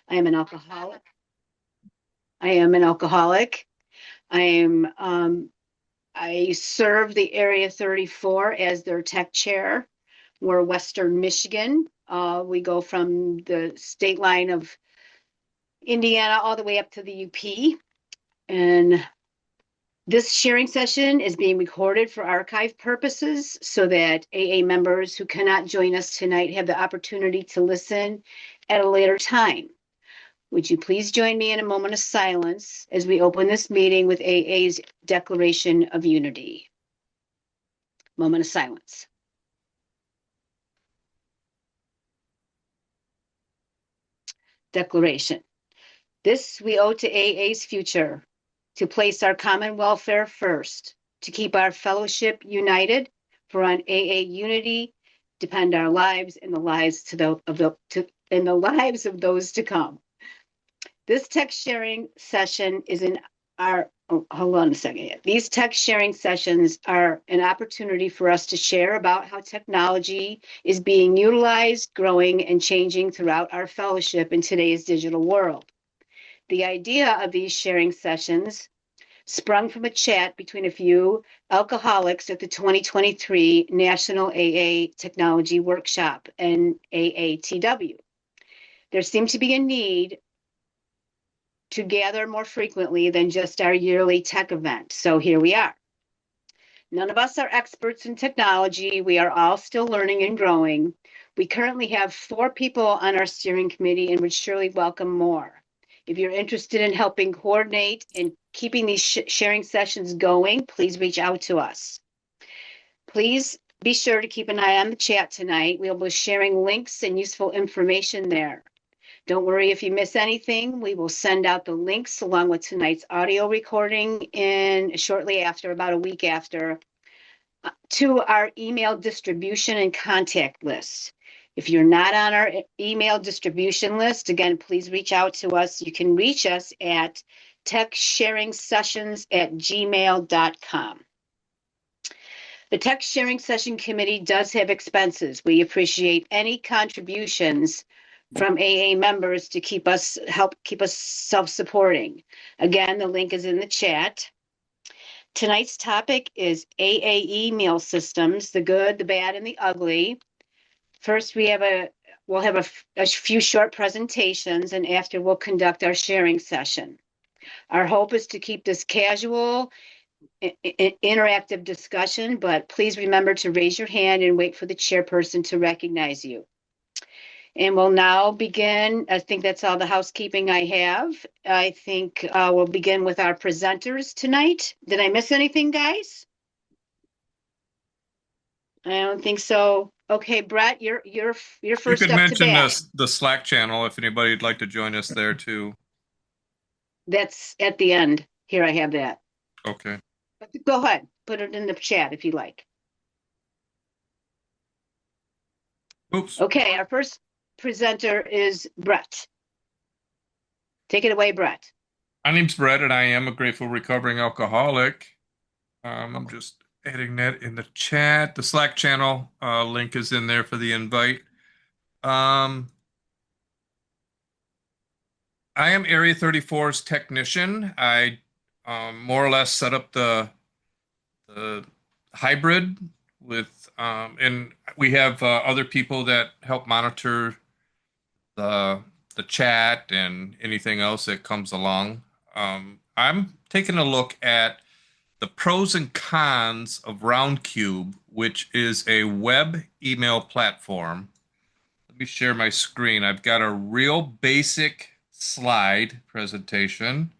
I am an alcoholic. I am an alcoholic. I am I serve the Area 34 as their tech chair. We're Western Michigan. We go from the state line of Indiana all the way up to the UP. And this sharing session is being recorded for archive purposes so that AA members who cannot join us tonight have the opportunity to listen at a later time. Would you please join me in a moment of silence as we open this meeting with AA's Declaration of Unity? Moment of silence. Declaration. This we owe to AA's future, to place our common welfare first, to keep our fellowship united, for on AA unity depend our lives and the lives and the lives of those to come. This text sharing session is in our, hold on a second. These text sharing sessions are an opportunity for us to share about how technology is being utilized, growing, and changing throughout our fellowship in today's digital world. The idea of these sharing sessions sprung from a chat between a few alcoholics at the 2023 National AA Technology Workshop, NAATW. There seemed to be a need to gather more frequently than just our yearly tech event. So here we are. None of us are experts in technology. We are all still learning and growing. We currently have 4 people on our steering committee and would surely welcome more. If you're interested in helping coordinate and keeping these sharing sessions going, please reach out to us. Please be sure to keep an eye on the chat tonight. We'll be sharing links and useful information there. Don't worry if you miss anything. We will send out the links along with tonight's audio recording shortly after, about a week after, to our email distribution and contact list. If you're not on our email distribution list, again, please reach out to us. You can reach us at techsharingsessions@gmail.com. The Text Sharing Session Committee does have expenses. We appreciate any contributions from AA members to help keep us self-supporting. Again, the link is in the chat. Tonight's topic is AA email systems, the good, the bad, and the ugly. First, we'll have a few short presentations, and after we'll conduct our sharing session. Our hope is to keep this casual, interactive discussion, but please remember to raise your hand and wait for the chairperson to recognize you. And we'll now begin. I think that's all the housekeeping I have. I think we'll begin with our presenters tonight. Did I miss anything, guys? I don't think so. Okay, Brett, you're first You up could to mention bat. the Slack channel if anybody would like to join us there too. That's at the end. Here, I have that. Okay. Go ahead. Put it in the chat if you like. Oops. Okay, our first presenter is Brett. Take it away, Brett. My name's Brett, and I am a grateful recovering alcoholic. I'm just adding that in the chat. The Slack channel link is in there for the invite. I am Area 34's technician. I more or less set up the hybrid with, and we have other people that help monitor the chat and anything else that comes along. I'm taking a look at the pros and cons of RoundCube, which is a web email platform. Let me share my screen. I've got a real basic slide presentation.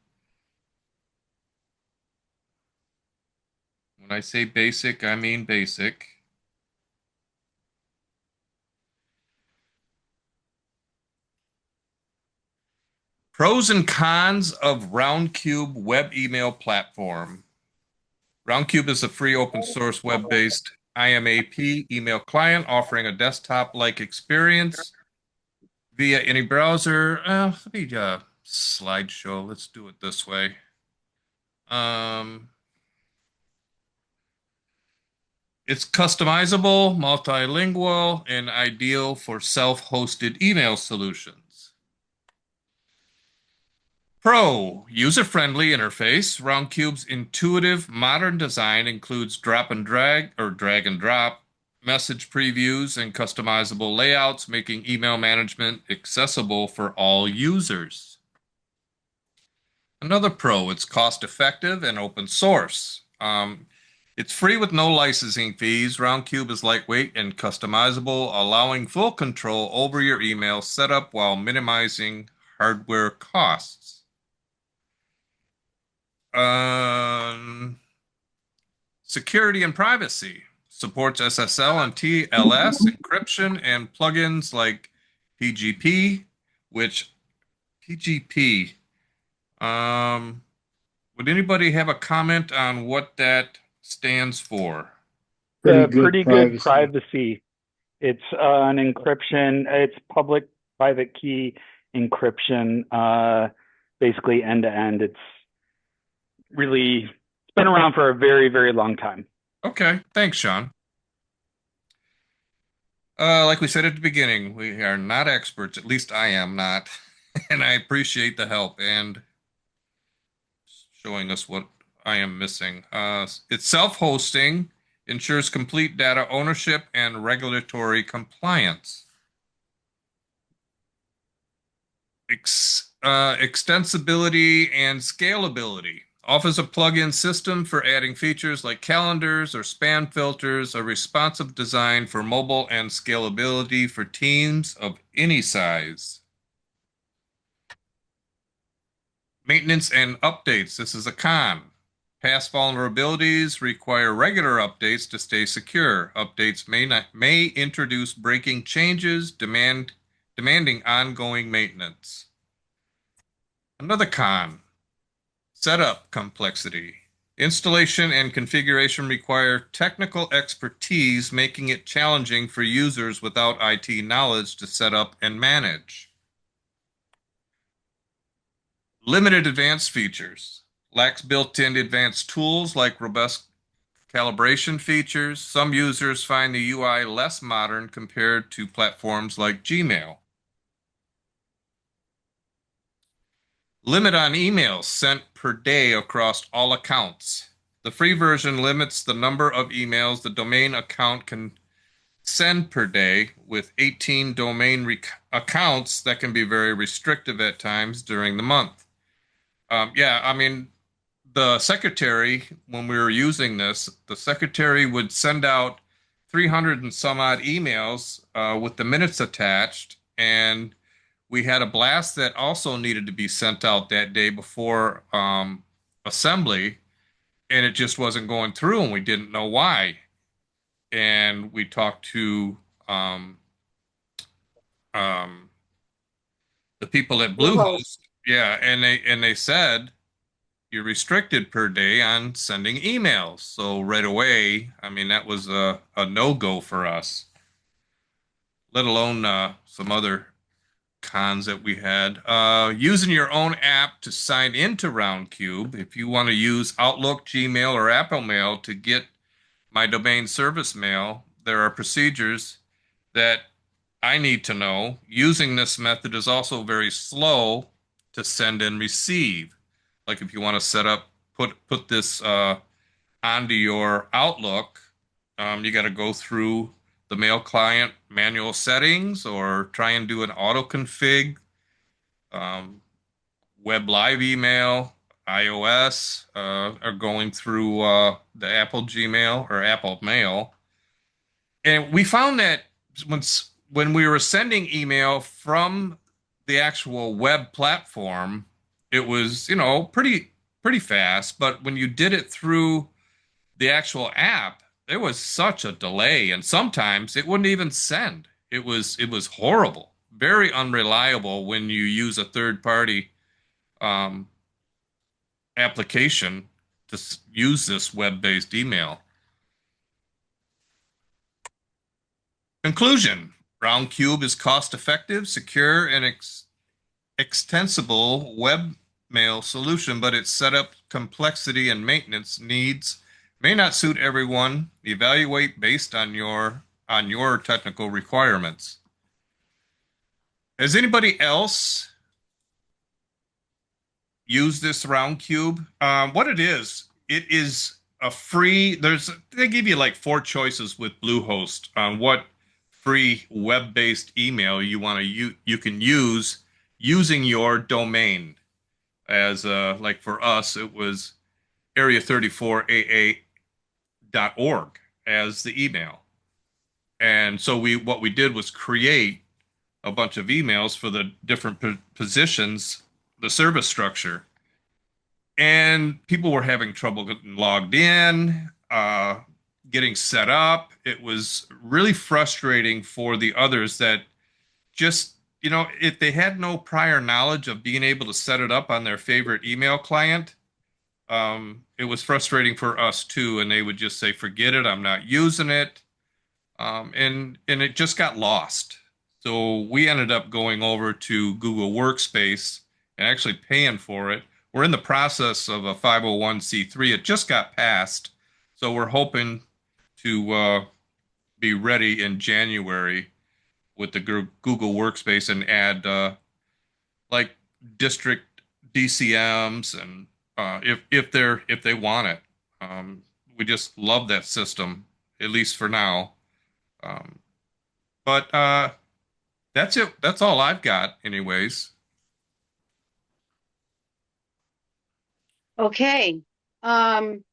When I say basic, I mean basic. Pros and cons of RoundCube web email platform. RoundCube is a free open source web-based IMAP email client offering a desktop-like experience via any browser. Let me slideshow. Let's do it this way. It's customizable, multilingual, and ideal for self-hosted email solutions. Pro, user-friendly interface. RoundCube's intuitive modern design includes drop and drag or drag and drop message previews and customizable layouts, making email management accessible for all users. Another pro, it's cost effective and open source. It's free with no licensing fees. RoundCube is lightweight and customizable, allowing full control over your email setup while minimizing hardware costs. Um, Security and privacy supports SSL and TLS encryption and plugins like PGP, which PGP. Um, would anybody have a comment on what that stands for? Pretty The good pretty good privacy. privacy. It's an encryption. It's public private key encryption, basically end to end. It's been around for a very, very long time. Okay, thanks, Sean. Like we said at the beginning, we are not experts. At least I am not, and I appreciate the help and showing us what I am missing. It's self-hosting, ensures complete data ownership and regulatory compliance. Extensibility and scalability. Offers a plug-in system for adding features like calendars or spam filters, a responsive design for mobile and scalability for teams of any size. Maintenance and updates. This is a con. Past vulnerabilities require regular updates to stay secure. Updates may introduce breaking changes, demanding ongoing maintenance. Another con. Setup complexity. Installation and configuration require technical expertise, making it challenging for users without IT knowledge to set up and manage. Limited advanced features. Lacks built-in advanced tools like robust calibration features. Some users find the UI less modern compared to platforms like Gmail. Limit on emails sent per day across all accounts. The free version limits the number of emails the domain account can send per day, with 18 domain accounts that can be very restrictive at times during the month. Yeah, I mean, the secretary, when we were using this, the secretary would send out 300 and some odd emails with the minutes attached, and we had a blast that also needed to be sent out that day before assembly, and it just wasn't going through, and we didn't know why. And we talked to um, um, the people at Bluehost, Bluehost. yeah, and they said you're restricted per day on sending emails. So right away, I mean, that was a no-go for us, let alone some other cons that we had. Using your own app to sign into RoundCube. If you want to use Outlook, Gmail, or Apple Mail to get my domain service mail, there are procedures that I need to know. Using this method is also very slow to send and receive. Like if you want to set up, put this onto your Outlook, you got to go through the mail client manual settings or try and do an auto config, um, web live email, iOS, are going through the Apple Gmail or Apple Mail. And we found that when when we were sending email from the actual web platform, it was, pretty fast. But when you did it through the actual app, there was such a delay, and sometimes it wouldn't even send. It was horrible, very unreliable when you use a third party um, application to use this web based email. Conclusion: RoundCube is cost effective, secure, and extensible webmail solution, but its setup complexity and maintenance needs may not suit everyone. Evaluate based on your technical requirements. Has anybody else use this round cube. What it is a free. They give you like four choices with Bluehost on what free web-based email you want to you can use using your domain. As like for us, it was area34aa.org as the email. And so we what we did was create a bunch of emails for the different positions, the service structure, and people were having trouble getting logged in, getting set up. It was really frustrating for the others that just, if they had no prior knowledge of being able to set it up on their favorite email client, it was frustrating for us too. And they would just say, "Forget it, I'm not using it," and it just got lost. So we ended up going over to Google Workspace and actually paying for it. We're in the process of a 501(c)(3). It just got passed, so we're hoping to be ready in January with the Google Workspace and add like district DCMs and if they want it. We just love that system, at least for now. Um, but that's it. That's all I've got, anyways. Okay. Um,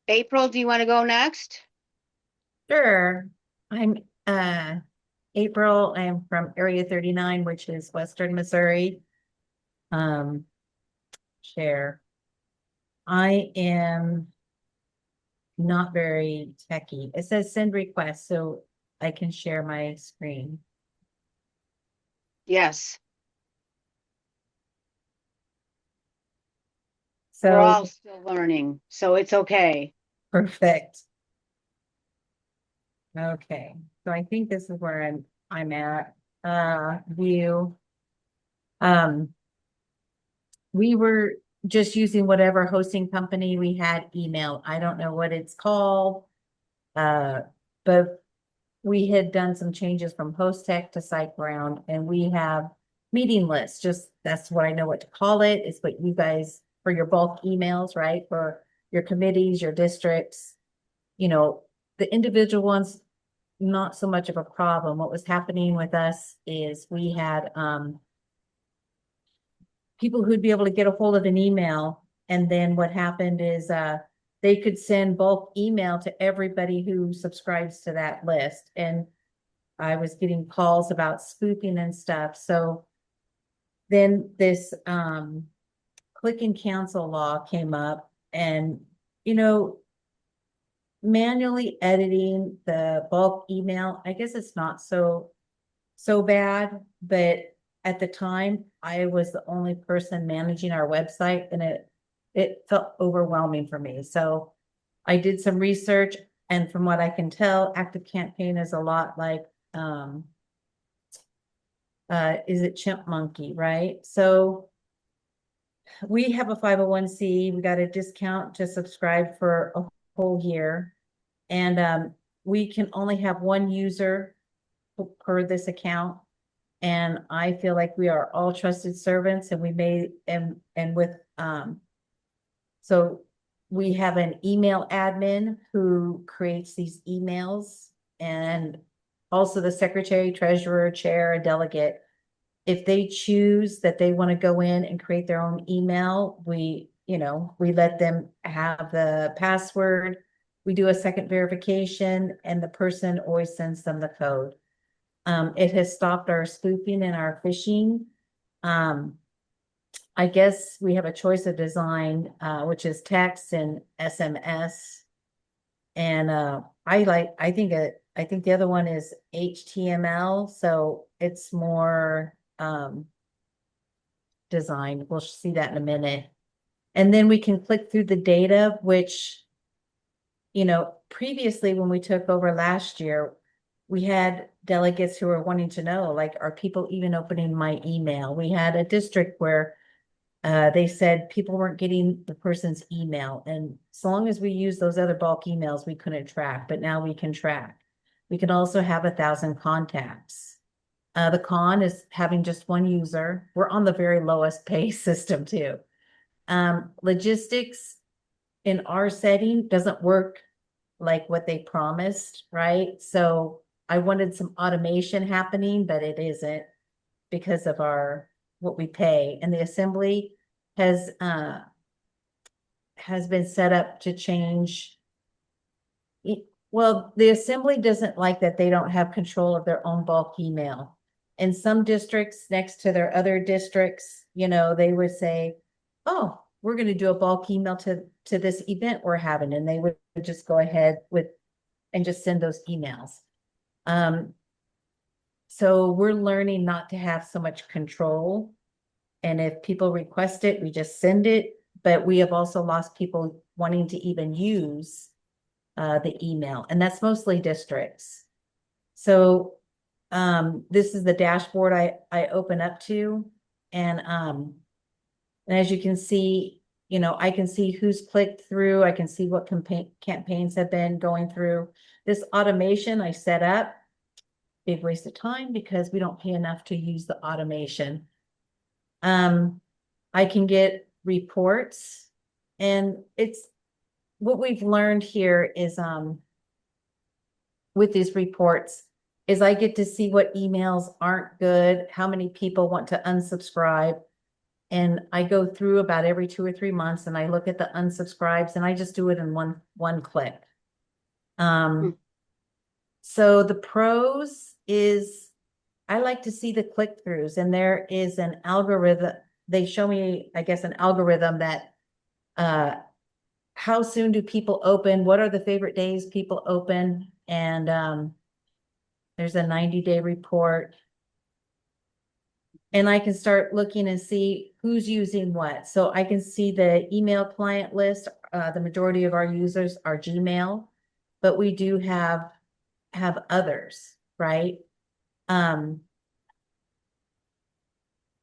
April, do you want to go next? Sure. I'm April. I am from Area 39, which is Western Missouri. Share. I am not very techy. It says send request, so I can share my screen. Yes, we're So all still learning, so it's okay. perfect. Okay, so I think this is where I'm at. View. We were just using whatever hosting company we had email. I don't know what it's called. But we had done some changes from host tech to SiteGround, and we have meeting lists. Just that's what I know what to call it. It's what you guys for your bulk emails, right? For your committees, your districts, the individual ones, not so much of a problem. What was happening with us is we had people who'd be able to get a hold of an email. And then what happened is they could send bulk email to everybody who subscribes to that list. And I was getting calls about spoofing and stuff. So then this click and cancel law came up, and manually editing the bulk email, I guess it's not so bad, but at the time I was the only person managing our website, and it felt overwhelming for me. So I did some research, and from what I can tell, Active Campaign is a lot like is it Chimp Monkey, right? So we have a 501(c). We got a discount to subscribe for a whole year, and we can only have one user per this account. And I feel like we are all trusted servants, and we may and with so we have an email admin who creates these emails, and also the secretary, treasurer, chair, a delegate. If they choose that they want to go in and create their own email, we let them have the password. We do a second verification, and the person always sends them the code. It has stopped our spoofing and our phishing. I guess we have a choice of design, which is text and SMS. And I think the other one is HTML, so it's more design. We'll see that in a minute. And then we can click through the data, which, previously when we took over last year, we had delegates who were wanting to know, like, are people even opening my email? We had a district where they said people weren't getting the person's email. And so long as we use those other bulk emails, we couldn't track, but now we can track. We can also have 1,000 contacts. The con is having just one user. We're on the very lowest pay system too. Logistics in our setting doesn't work like what they promised, right? So I wanted some automation happening, but it isn't because of what we pay. And the assembly has been set up to change. Well, the assembly doesn't like that they don't have control of their own bulk email. In some districts next to their other districts, they would say, oh, we're going to do a bulk email to this event we're having. And they would just go ahead and just send those emails. So we're learning not to have so much control. And if people request it, we just send it. But we have also lost people wanting to even use the email, and that's mostly districts. So this is the dashboard I open up to, and as you can see, I can see who's clicked through. I can see what campaigns have been going through. This automation I set up, big waste of time because we don't pay enough to use the automation. I can get reports, and it's what we've learned here is with these reports is I get to see what emails aren't good, how many people want to unsubscribe. And I go through about every 2 or 3 months and I look at the unsubscribes, and I just do it in one click. So the pros is I like to see the click-throughs, and there is an algorithm. They show me, I guess, an algorithm that how soon do people open? What are the favorite days people open? And there's a 90-day report. And I can start looking and see who's using what. So I can see the email client list. The majority of our users are Gmail, but we do have others, right? And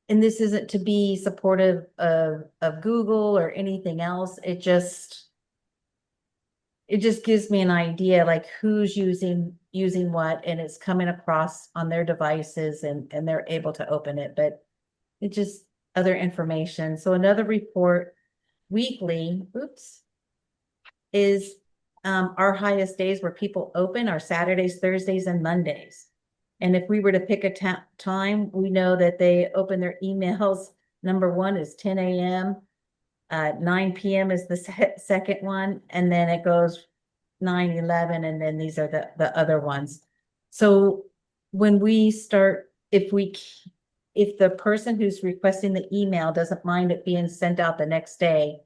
this isn't to be supportive of Google or anything else. It just gives me an idea like who's using what, and it's coming across on their devices and they're able to open it, but it's just other information. So another report weekly, is our highest days where people open are Saturdays, Thursdays, and Mondays. And if we were to pick a time, we know that they open their emails. Number one is 10 a.m. 9 p.m. is the second one, and then it goes 9, 11, and then these are the other ones. So when we start, if the person who's requesting the email doesn't mind it being sent out the next day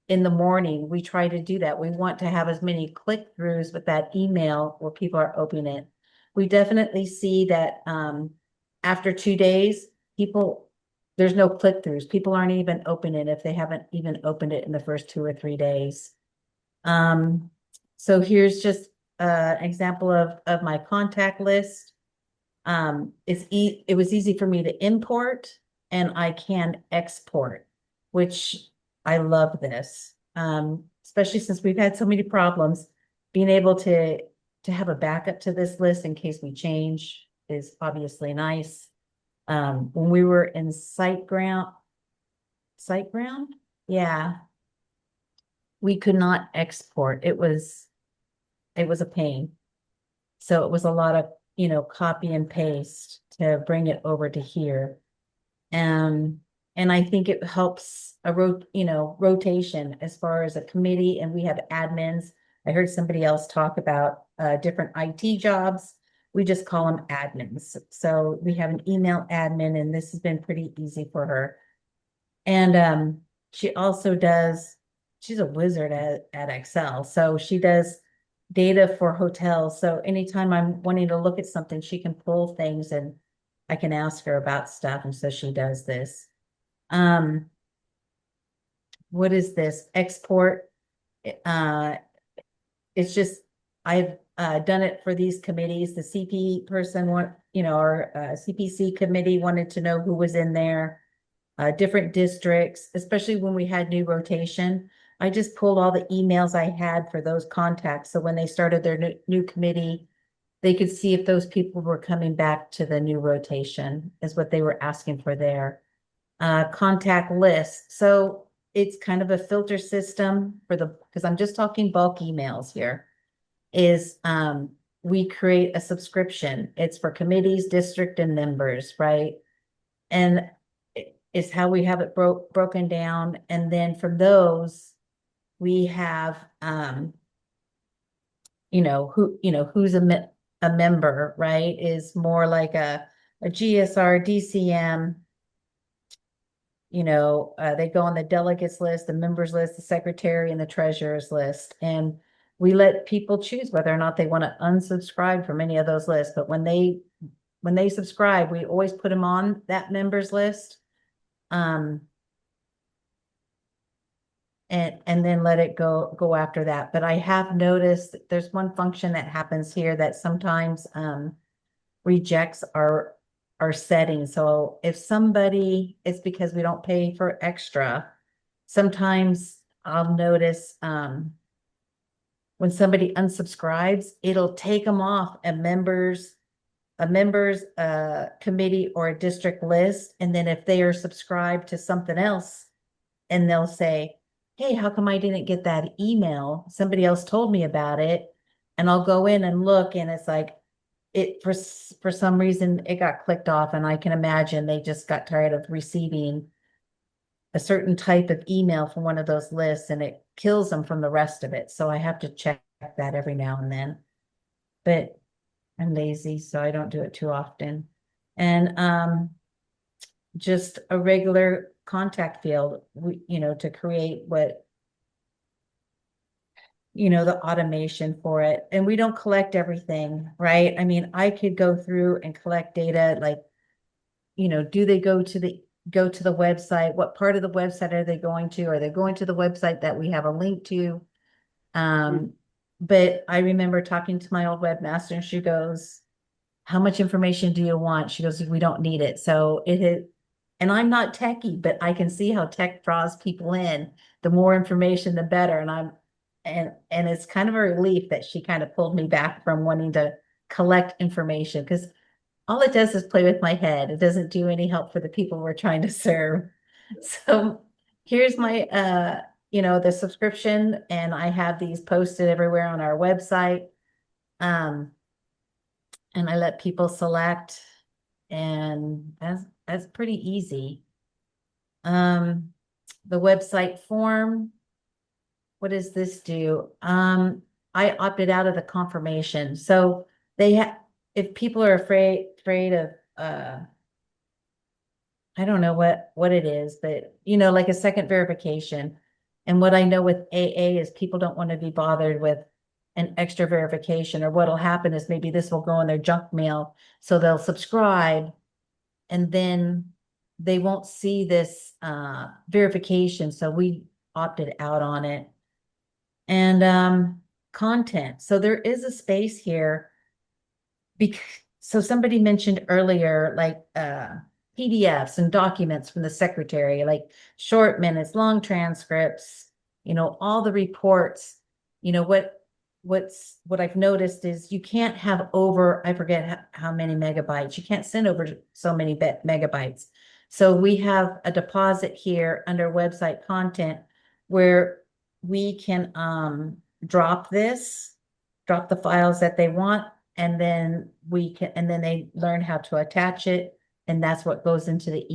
in the morning, we try to do that. We want to have as many click-throughs with that email where people are opening it. We definitely see that after 2 days, there's no click-throughs. People aren't even opening it if they haven't even opened it in the first 2 or 3 days. So here's just an example of my contact list. It was easy for me to import, and I can export, which I love this, especially since we've had so many problems. Being able to have a backup to this list in case we change is obviously nice. When we were in SiteGround, yeah, we could not export. It was a pain. So it was a lot of, copy and paste to bring it over to here. And I think it helps rotation as far as a committee, and we have admins. I heard somebody else talk about different IT jobs. We just call them admins. So we have an email admin, and this has been pretty easy for her. And she also she's a wizard at Excel. So she does data for hotels. So anytime I'm wanting to look at something, she can pull things and I can ask her about stuff. And so she does this. What is this? Export. It's just, I've done it for these committees. The CP person our CPC committee wanted to know who was in there. Different districts, especially when we had new rotation. I just pulled all the emails I had for those contacts. So when they started their new committee, they could see if those people were coming back to the new rotation is what they were asking for there. Contact list. So it's kind of a filter system for because I'm just talking bulk emails here, is we create a subscription. It's for committees, district, and members, right? And it's how we have it broken down. And then from those, we have who's a member, right? Is more like a GSR, DCM. They go on the delegates list, the members list, the secretary, and the treasurer's list. And we let people choose whether or not they want to unsubscribe from any of those lists. But when they subscribe, we always put them on that members list. And then let it go after that. But I have noticed that there's one function that happens here that sometimes rejects our settings. So if somebody, it's because we don't pay for extra. Sometimes I'll notice when somebody unsubscribes, it'll take them off a members committee or a district list. And then if they are subscribed to something else, and they'll say, hey, how come I didn't get that email? Somebody else told me about it. And I'll go in and look, and it's like, for some reason it got clicked off, and I can imagine they just got tired of receiving a certain type of email from one of those lists, and it kills them from the rest of it. So I have to check that every now and then. But I'm lazy, so I don't do it too often. And just a regular contact field, to create the automation for it. And we don't collect everything, right? I mean, I could go through and collect data, like, do they go to the website? What part of the website are they going to? Are they going to the website that we have a link to? But I remember talking to my old webmaster, and she goes, how much information do you want? She goes, we don't need it. So and I'm not techie, but I can see how tech draws people in. The more information, the better. And it's kind of a relief that she kind of pulled me back from wanting to collect information, because all it does is play with my head. It doesn't do any help for the people we're trying to serve. So here's my, the subscription, and I have these posted everywhere on our website. And I let people select, and that's pretty easy. The website form, what does this do? I opted out of the confirmation. So if people are afraid of I don't know what it is, but like a second verification. And what I know with AA is people don't want to be bothered with an extra verification, or what'll happen is maybe this will go in their junk mail. So they'll subscribe, and then they won't see this verification. So we opted out on it. And content. So there is a space here. So somebody mentioned earlier, like PDFs and documents from the secretary, like short minutes, long transcripts, all the reports. What I've noticed is you can't have over, I forget how many megabytes. You can't send over so many megabytes. So we have a deposit here under website content where we can drop the files that they want, and then they learn how to attach it, and that's what goes into the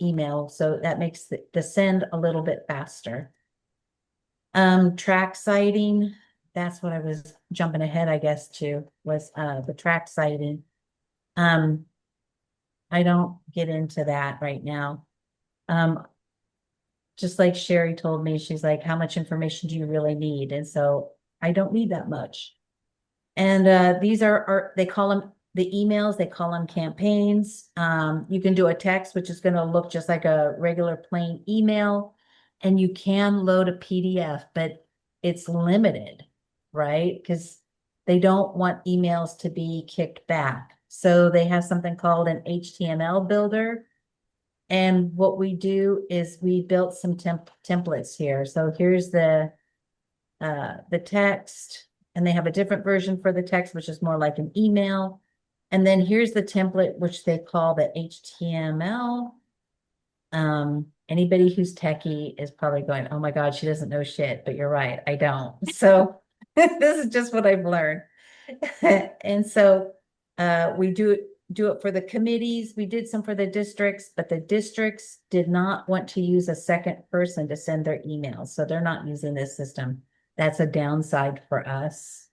email. So that makes the send a little bit faster. Track citing, that's what I was jumping ahead, I guess, to, was the track citing. I don't get into that right now. Just like Sherry told me, she's like, how much information do you really need? And so I don't need that much. And these are they call them the emails, they call them campaigns. You can do a text, which is going to look just like a regular plain email. And you can load a PDF, but it's limited, right? Because they don't want emails to be kicked back. So they have something called an HTML builder. And what we do is we built some templates here. So here's the text, and they have a different version for the text, which is more like an email. And then here's the template, which they call the HTML. Anybody who's techie is probably going, oh my God, she doesn't know shit, but you're right, I don't. So this is just what I've learned. And so we do it for the committees. We did some for the districts, but the districts did not want to use a second person to send their emails. So they're not using this system. That's a downside for us.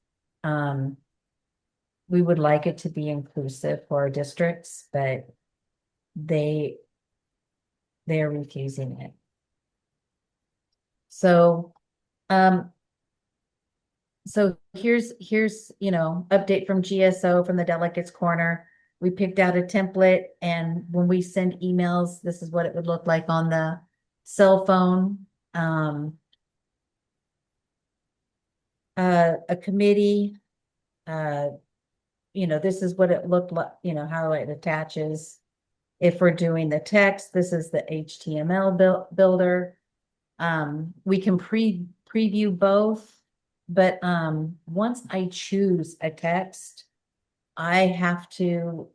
We would like it to be inclusive for our districts, but they're refusing it. So, so here's, update from GSO from the delegates corner. We picked out a template, and when we send emails, this is what it would look like on the cell phone. A committee, this is what it looked like, how it attaches. If we're doing the text, this is the HTML builder. We can preview both, but once I choose a text, I have to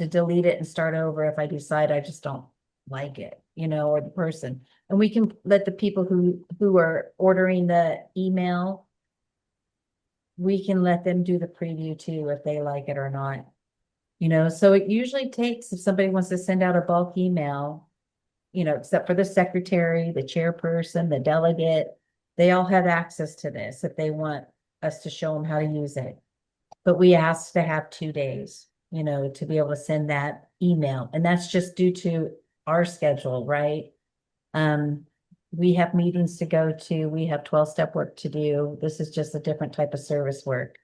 delete it and start over if I decide I just don't like it, or the person. And we can let the people who are ordering the email, we can let them do the preview too if they like it or not. So it usually takes, if somebody wants to send out a bulk email, except for the secretary, the chairperson, the delegate, they all have access to this if they want us to show them how to use it. But we ask to have 2 days, to be able to send that email. And that's just due to our schedule, right? We have meetings to go to, we have 12-step work to do. This is just a different type of service work.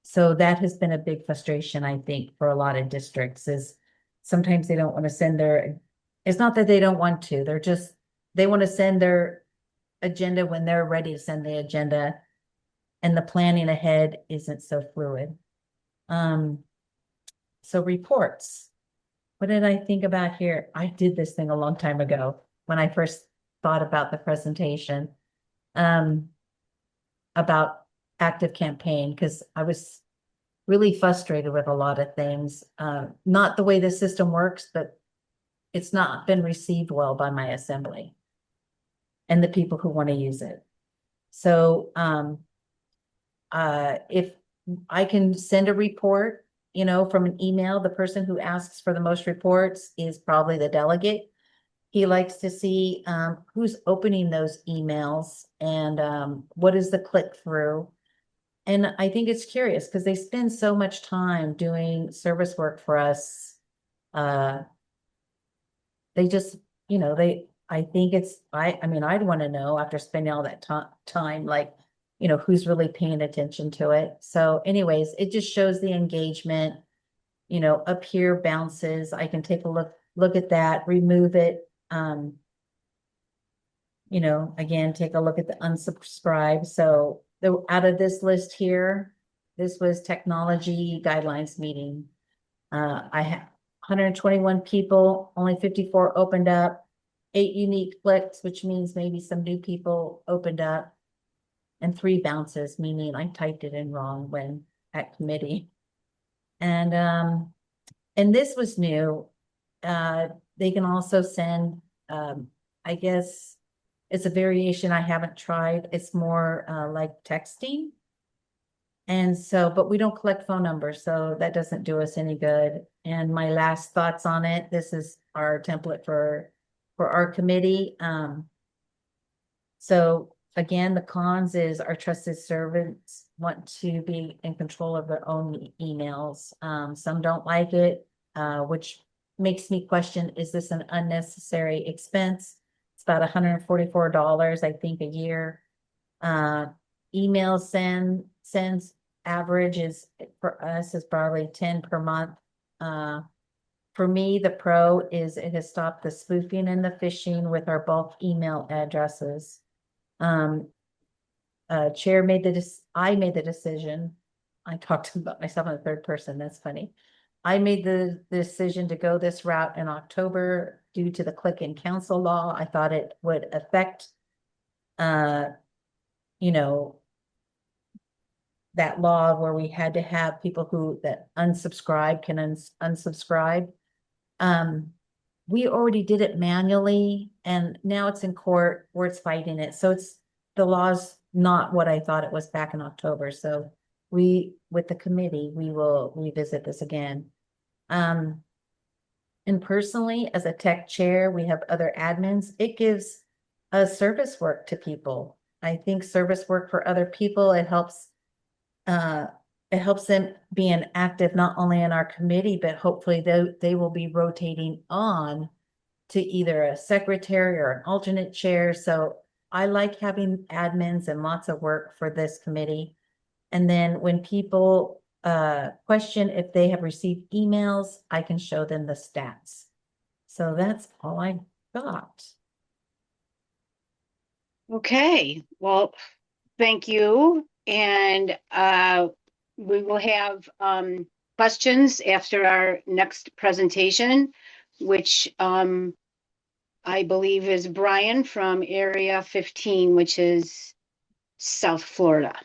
So that has been a big frustration, I think, for a lot of districts is sometimes they don't want to send it's not that they don't want to, they want to send their agenda when they're ready to send the agenda, and the planning ahead isn't so fluid. So reports. What did I think about here? I did this thing a long time ago when I first thought about the presentation. About active campaign, because I was really frustrated with a lot of things. Not the way the system works, but it's not been received well by my assembly and the people who want to use it. So if I can send a report, from an email, the person who asks for the most reports is probably the delegate. He likes to see who's opening those emails and what is the click through. And I think it's curious because they spend so much time doing service work for us. They just, I think I mean, I'd want to know after spending all that time, like, who's really paying attention to it. So anyways, it just shows the engagement, up here bounces. I can take a look at that, remove it. Again, take a look at the unsubscribe. So out of this list here, this was technology guidelines meeting. I have 121 people, only 54 opened up, 8 unique clicks, which means maybe some new people opened up, and 3 bounces, meaning I typed it in wrong when at committee. And this was new. They can also send, I guess it's a variation I haven't tried. It's more like texting. And so, but we don't collect phone numbers, so that doesn't do us any good. And my last thoughts on it, this is our template for our committee. So again, the cons is our trusted servants want to be in control of their own emails. Some don't like it, which makes me question, is this an unnecessary expense? It's about $144, I think, a year. Email sends average is for us is probably 10 per month. For me, the pro is it has stopped the spoofing and the phishing with our bulk email addresses. Chair I made the decision. I talked about myself in the third person. That's funny. I made the decision to go this route in October due to the click in council law. I thought it would affect, that law where we had to have people that unsubscribe can unsubscribe. We already did it manually and now it's in court where it's fighting it. So the law's not what I thought it was back in October. So with the committee, we will revisit this again. And personally, as a tech chair, we have other admins. It gives a service work to people. I think service work for other people, it helps them being active not only in our committee, but hopefully they will be rotating on to either a secretary or an alternate chair. So I like having admins and lots of work for this committee. And then when people question if they have received emails, I can show them the stats. So that's all I got. Okay, well, thank you. And we will have questions after our next presentation, which I believe is Brian from Area 15, which is South Florida.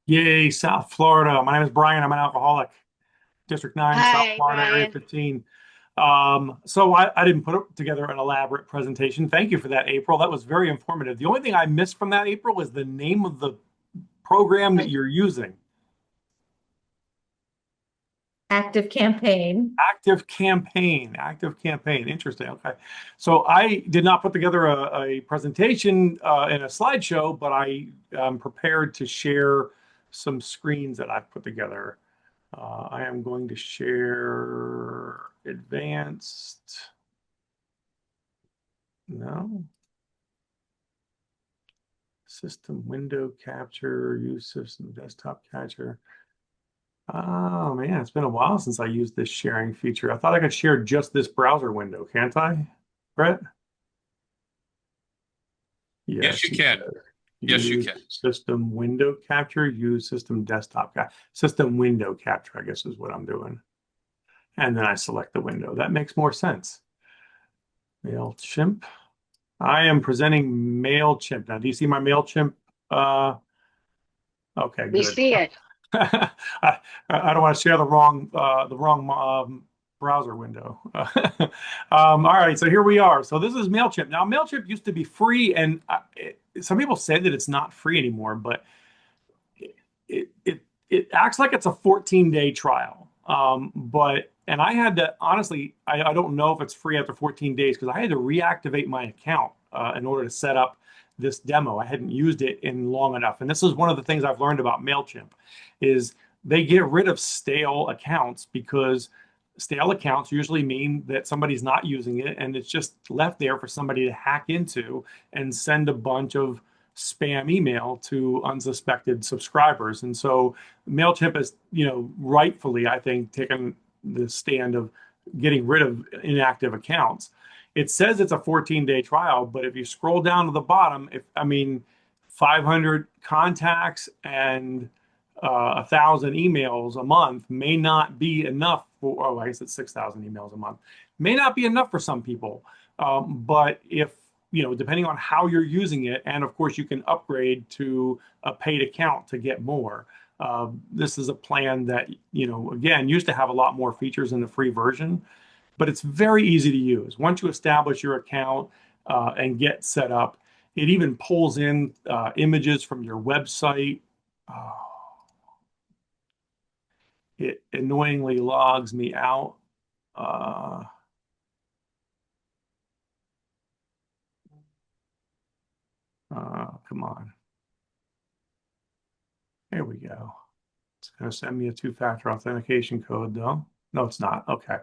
Yay, South Florida. My name is Brian. I'm an alcoholic. District 9, South Hi, Florida, Area Brian. 15. So I didn't put together an elaborate presentation. Thank you for that, April. That was very informative. The only thing I missed from that, April, is the name of the program that you're using. Active campaign. Active campaign. Active campaign. Interesting. Okay. So I did not put together a presentation in a slideshow, but I am prepared to share some screens that I've put together. I am going to share advanced. No. System window capture, use system desktop capture. Oh man, it's been a while since I used this sharing feature. I thought I could share just this browser window, can't I, Brett? Yes, you can. Yes, you Use can. system window capture, use system desktop capture. System window capture, I guess is what I'm doing. And then I select the window. That makes more sense. MailChimp. I am presenting MailChimp. Now, do you see my MailChimp? Okay, We good. see it. I don't want to share the wrong browser window. All right, so here we are. So this is MailChimp. Now, MailChimp used to be free, and some people say that it's not free anymore, but it acts like it's a 14-day trial. And I had to, honestly, I don't know if it's free after 14 days because I had to reactivate my account in order to set up this demo. I hadn't used it in long enough. And this is one of the things I've learned about MailChimp is they get rid of stale accounts because stale accounts usually mean that somebody's not using it and it's just left there for somebody to hack into and send a bunch of spam email to unsuspected subscribers. And so MailChimp has, rightfully, I think, taken the stand of getting rid of inactive accounts. It says it's a 14-day trial, but if you scroll down to the bottom, 500 contacts and 1,000 emails a month may not be enough for, I guess it's 6,000 emails a month, may not be enough for some people. But if, depending on how you're using it, and of course you can upgrade to a paid account to get more. This is a plan that, again, used to have a lot more features in the free version, but it's very easy to use. Once you establish your account and get set up, it even pulls in images from your website. It annoyingly logs me out. Come on. There we go. It's going to send me a two-factor authentication code, though. No, it's not. Okay.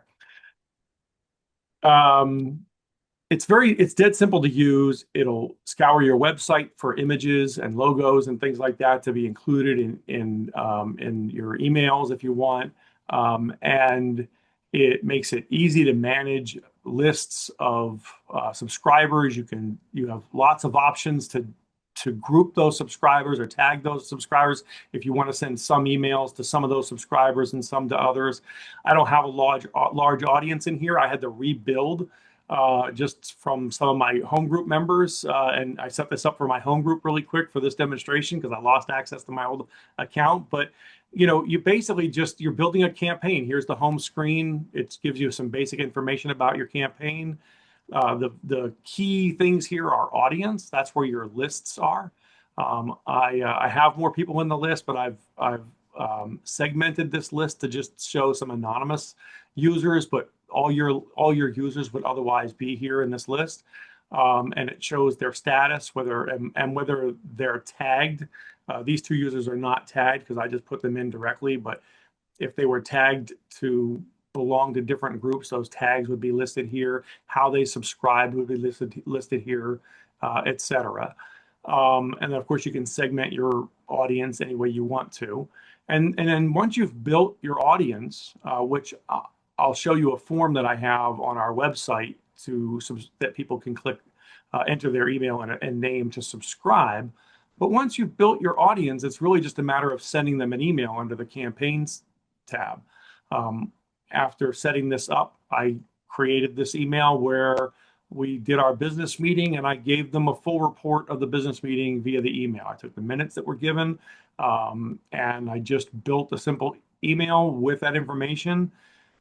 It's dead simple to use. It'll scour your website for images and logos and things like that to be included in your emails if you want. And it makes it easy to manage lists of subscribers. You have lots of options to group those subscribers or tag those subscribers if you want to send some emails to some of those subscribers and some to others. I don't have a large audience in here. I had to rebuild just from some of my home group members. And I set this up for my home group really quick for this demonstration because I lost access to my old account. But you basically you're building a campaign. Here's the home screen. It gives you some basic information about your campaign. The key things here are audience. That's where your lists are. I have more people in the list, but I've segmented this list to just show some anonymous users, but all your users would otherwise be here in this list. And it shows their status, whether they're tagged. These two users are not tagged because I just put them in directly, but if they were tagged to belong to different groups, those tags would be listed here. How they subscribed would be listed here, etc. And then of course you can segment your audience any way you want to. And then once you've built your audience, which I'll show you a form that I have on our website that people can click, enter their email and name to subscribe. But once you've built your audience, it's really just a matter of sending them an email under the campaigns tab. After setting this up, I created this email where we did our business meeting and I gave them a full report of the business meeting via the email. I took the minutes that were given and I just built a simple email with that information.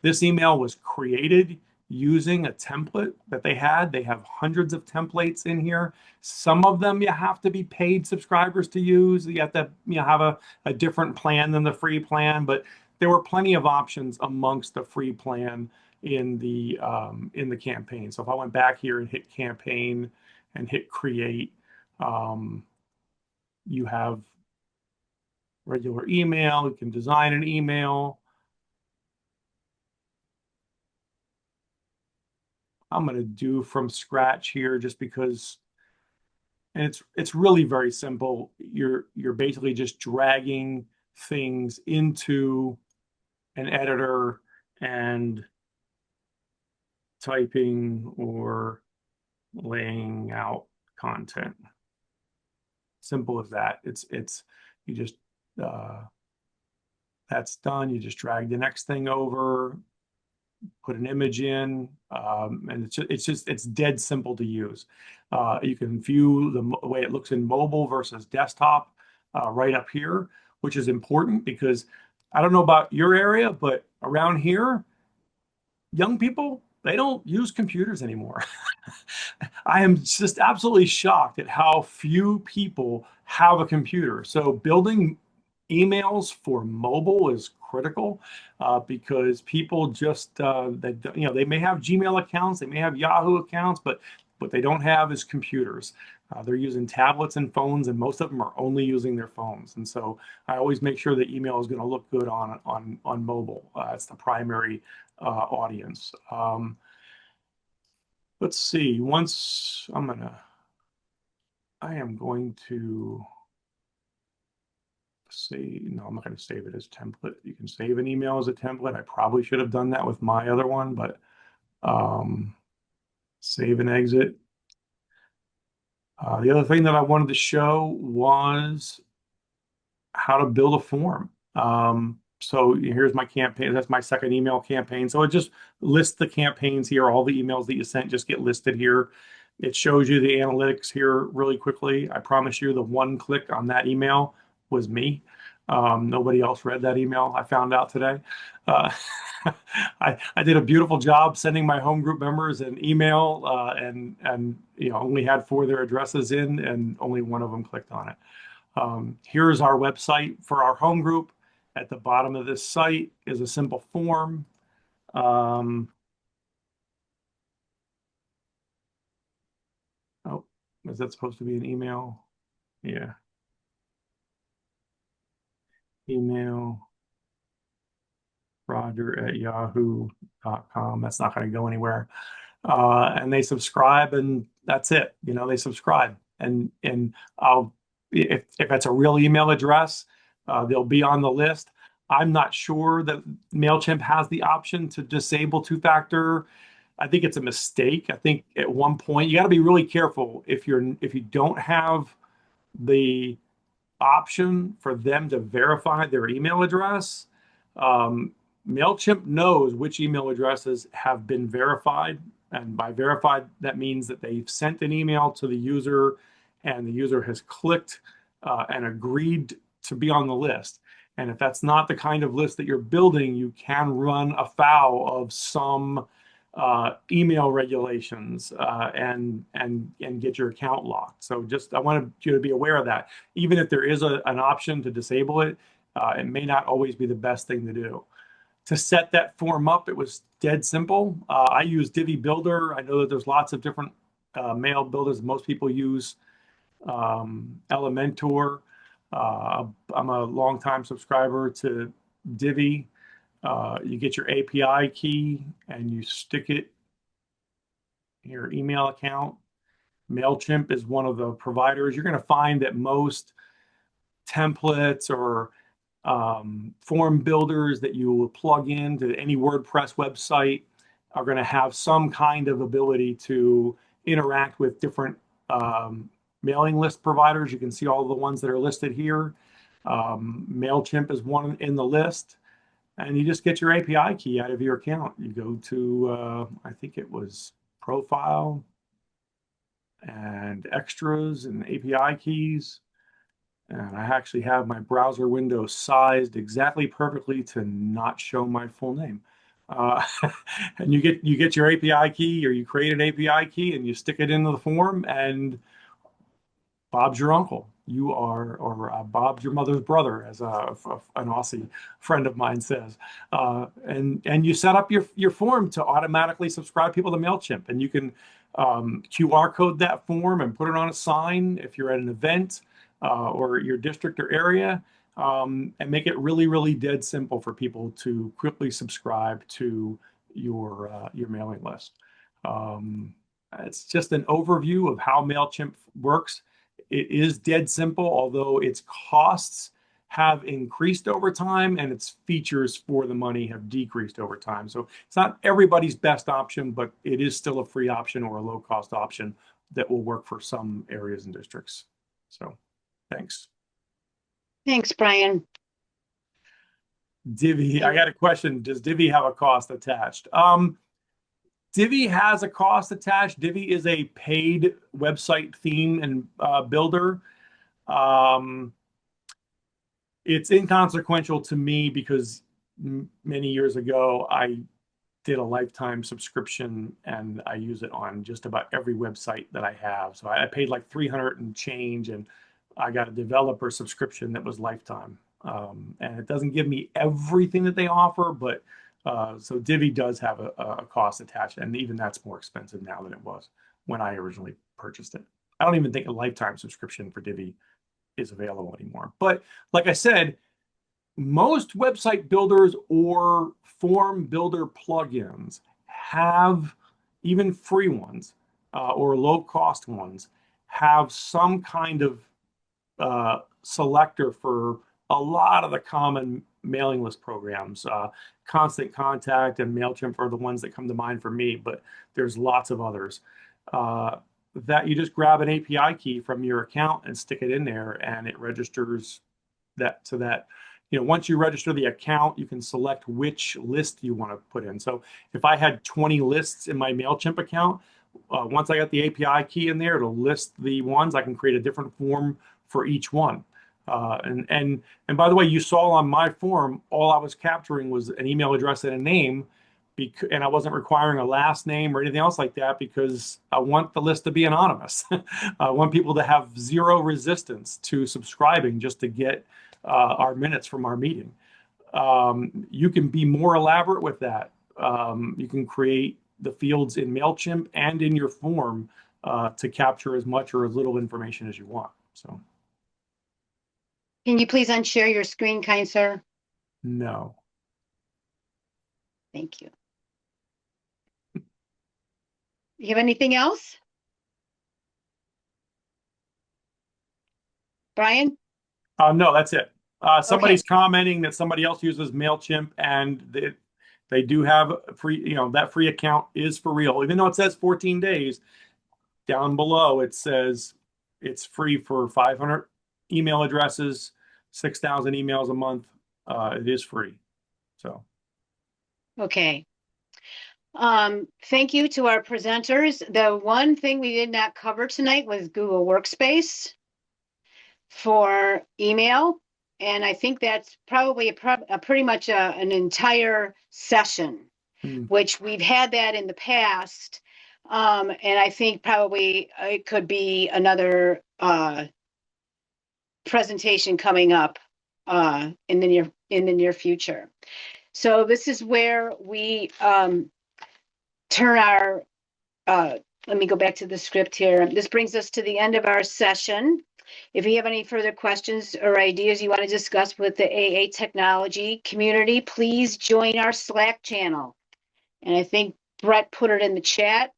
This email was created using a template that they had. They have hundreds of templates in here. Some of them you have to be paid subscribers to use. You have to have a different plan than the free plan, but there were plenty of options amongst the free plan in the campaign. So if I went back here and hit campaign and hit create, you have regular email. You can design an email. I'm going to do from scratch here just because, and it's really very simple. You're basically just dragging things into an editor and typing or laying out content. Simple as that. You just that's done. You just drag the next thing over, put an image in, and it's dead simple to use. You can view the way it looks in mobile versus desktop right up here, which is important because I don't know about your area, but around here, young people, they don't use computers anymore. I am just absolutely shocked at how few people have a computer. So building emails for mobile is critical because people just they may have Gmail accounts, they may have Yahoo accounts, but what they don't have is computers. They're using tablets and phones, and most of them are only using their phones. And so I always make sure that email is going to look good on mobile. It's the primary audience. Let's see. I am going to no, I'm not going to save it as template. You can save an email as a template. I probably should have done that with my other one, but save and exit. The other thing that I wanted to show was how to build a form. So here's my campaign. That's my second email campaign. So it just lists the campaigns here. All the emails that you sent just get listed here. It shows you the analytics here really quickly. I promise you the one click on that email was me. Nobody else read that email. I found out today. I did a beautiful job sending my home group members an email and only had 4 of their addresses in and only one of them clicked on it. Here's our website for our home group. At the bottom of this site is a simple form. Oh, is that supposed to be an email? Yeah. Email roger@yahoo.com. That's not going to go anywhere. And they subscribe and that's it. They subscribe and if it's a real email address, they'll be on the list. I'm not sure that MailChimp has the option to disable two-factor. I think it's a mistake. I think at one point you got to be really careful if you don't have the option for them to verify their email address. MailChimp knows which email addresses have been verified And by verified, that means that they've sent an email to the user and the user has clicked and agreed to be on the list. And if that's not the kind of list that you're building, you can run afoul of some email regulations and get your account locked. So just I wanted you to be aware of that. Even if there is an option to disable it, it may not always be the best thing to do. To set that form up, it was dead simple. I use Divi Builder. I know that there's lots of different mail builders. Most people use Elementor. I'm a longtime subscriber to Divi. You get your API key and you stick it in your email account. MailChimp is one of the providers. You're going to find that most templates or form builders that you will plug into any WordPress website are going to have some kind of ability to interact with different mailing list providers. You can see all the ones that are listed here. MailChimp is one in the list. And you just get your API key out of your account. You go to, I think it was Profile and Extras and API keys. And I actually have my browser window sized exactly perfectly to not show my full name. And you get your API key, or you create an API key and you stick it into the form, and Bob's your uncle. You are, or Bob's your mother's brother, as an Aussie friend of mine says. And you set up your form to automatically subscribe people to MailChimp. And you can QR code that form and put it on a sign if you're at an event or your district or area, and make it really, really dead simple for people to quickly subscribe to your mailing list. It's just an overview of how MailChimp works. It is dead simple, although its costs have increased over time and its features for the money have decreased over time. So it's not everybody's best option, but it is still a free option or a low-cost option that will work for some areas and districts. So thanks. Thanks, Brian. Divi, I got a question. Does Divi have a cost attached? Divi has a cost attached. Divi is a paid website theme and builder. It's inconsequential to me because many years ago I did a lifetime subscription and I use it on just about every website that I have. So I paid like 300 and change, and I got a developer subscription that was lifetime. And it doesn't give me everything that they offer, but so Divi does have a cost attached, and even that's more expensive now than it was when I originally purchased it. I don't even think a lifetime subscription for Divi is available anymore. But like I said, most website builders or form builder plugins have, even free ones or low cost ones, have some kind of selector for a lot of the common mailing list programs. Constant Contact and MailChimp are the ones that come to mind for me, but there's lots of others that you just grab an API key from your account and stick it in there, and it registers that to that. You know, once you register the account, you can select which list you want to put in. So if I had 20 lists in my MailChimp account, once I got the API key in there, it'll list the ones. I can create a different form for each one. And by the way, you saw on my form, all I was capturing was an email address and a name, and I wasn't requiring a last name or anything else like that because I want the list to be anonymous. I want people to have zero resistance to subscribing just to get our minutes from our meeting. You can be more elaborate with that. You can create the fields in MailChimp and in your form to capture as much or as little information as you want. So. Can you please unshare your screen, kind sir? No. Thank you. You have anything else? Brian? No, that's it. Somebody's commenting that somebody else uses MailChimp and they do have free, that free account is for real. Even though it says 14 days, down below it says it's free for 500 email addresses, 6,000 emails a month. It is free. So. Okay. Thank you to our presenters. The one thing we did not cover tonight was Google Workspace for email. And I think that's probably a pretty much an entire session, which we've had that in the past. And I think probably it could be another presentation coming up in the near future. So this is where we turn our let me go back to the script here. This brings us to the end of our session. If you have any further questions or ideas you want to discuss with the AA technology community, please join our Slack channel. And I think Brett put it in the chat.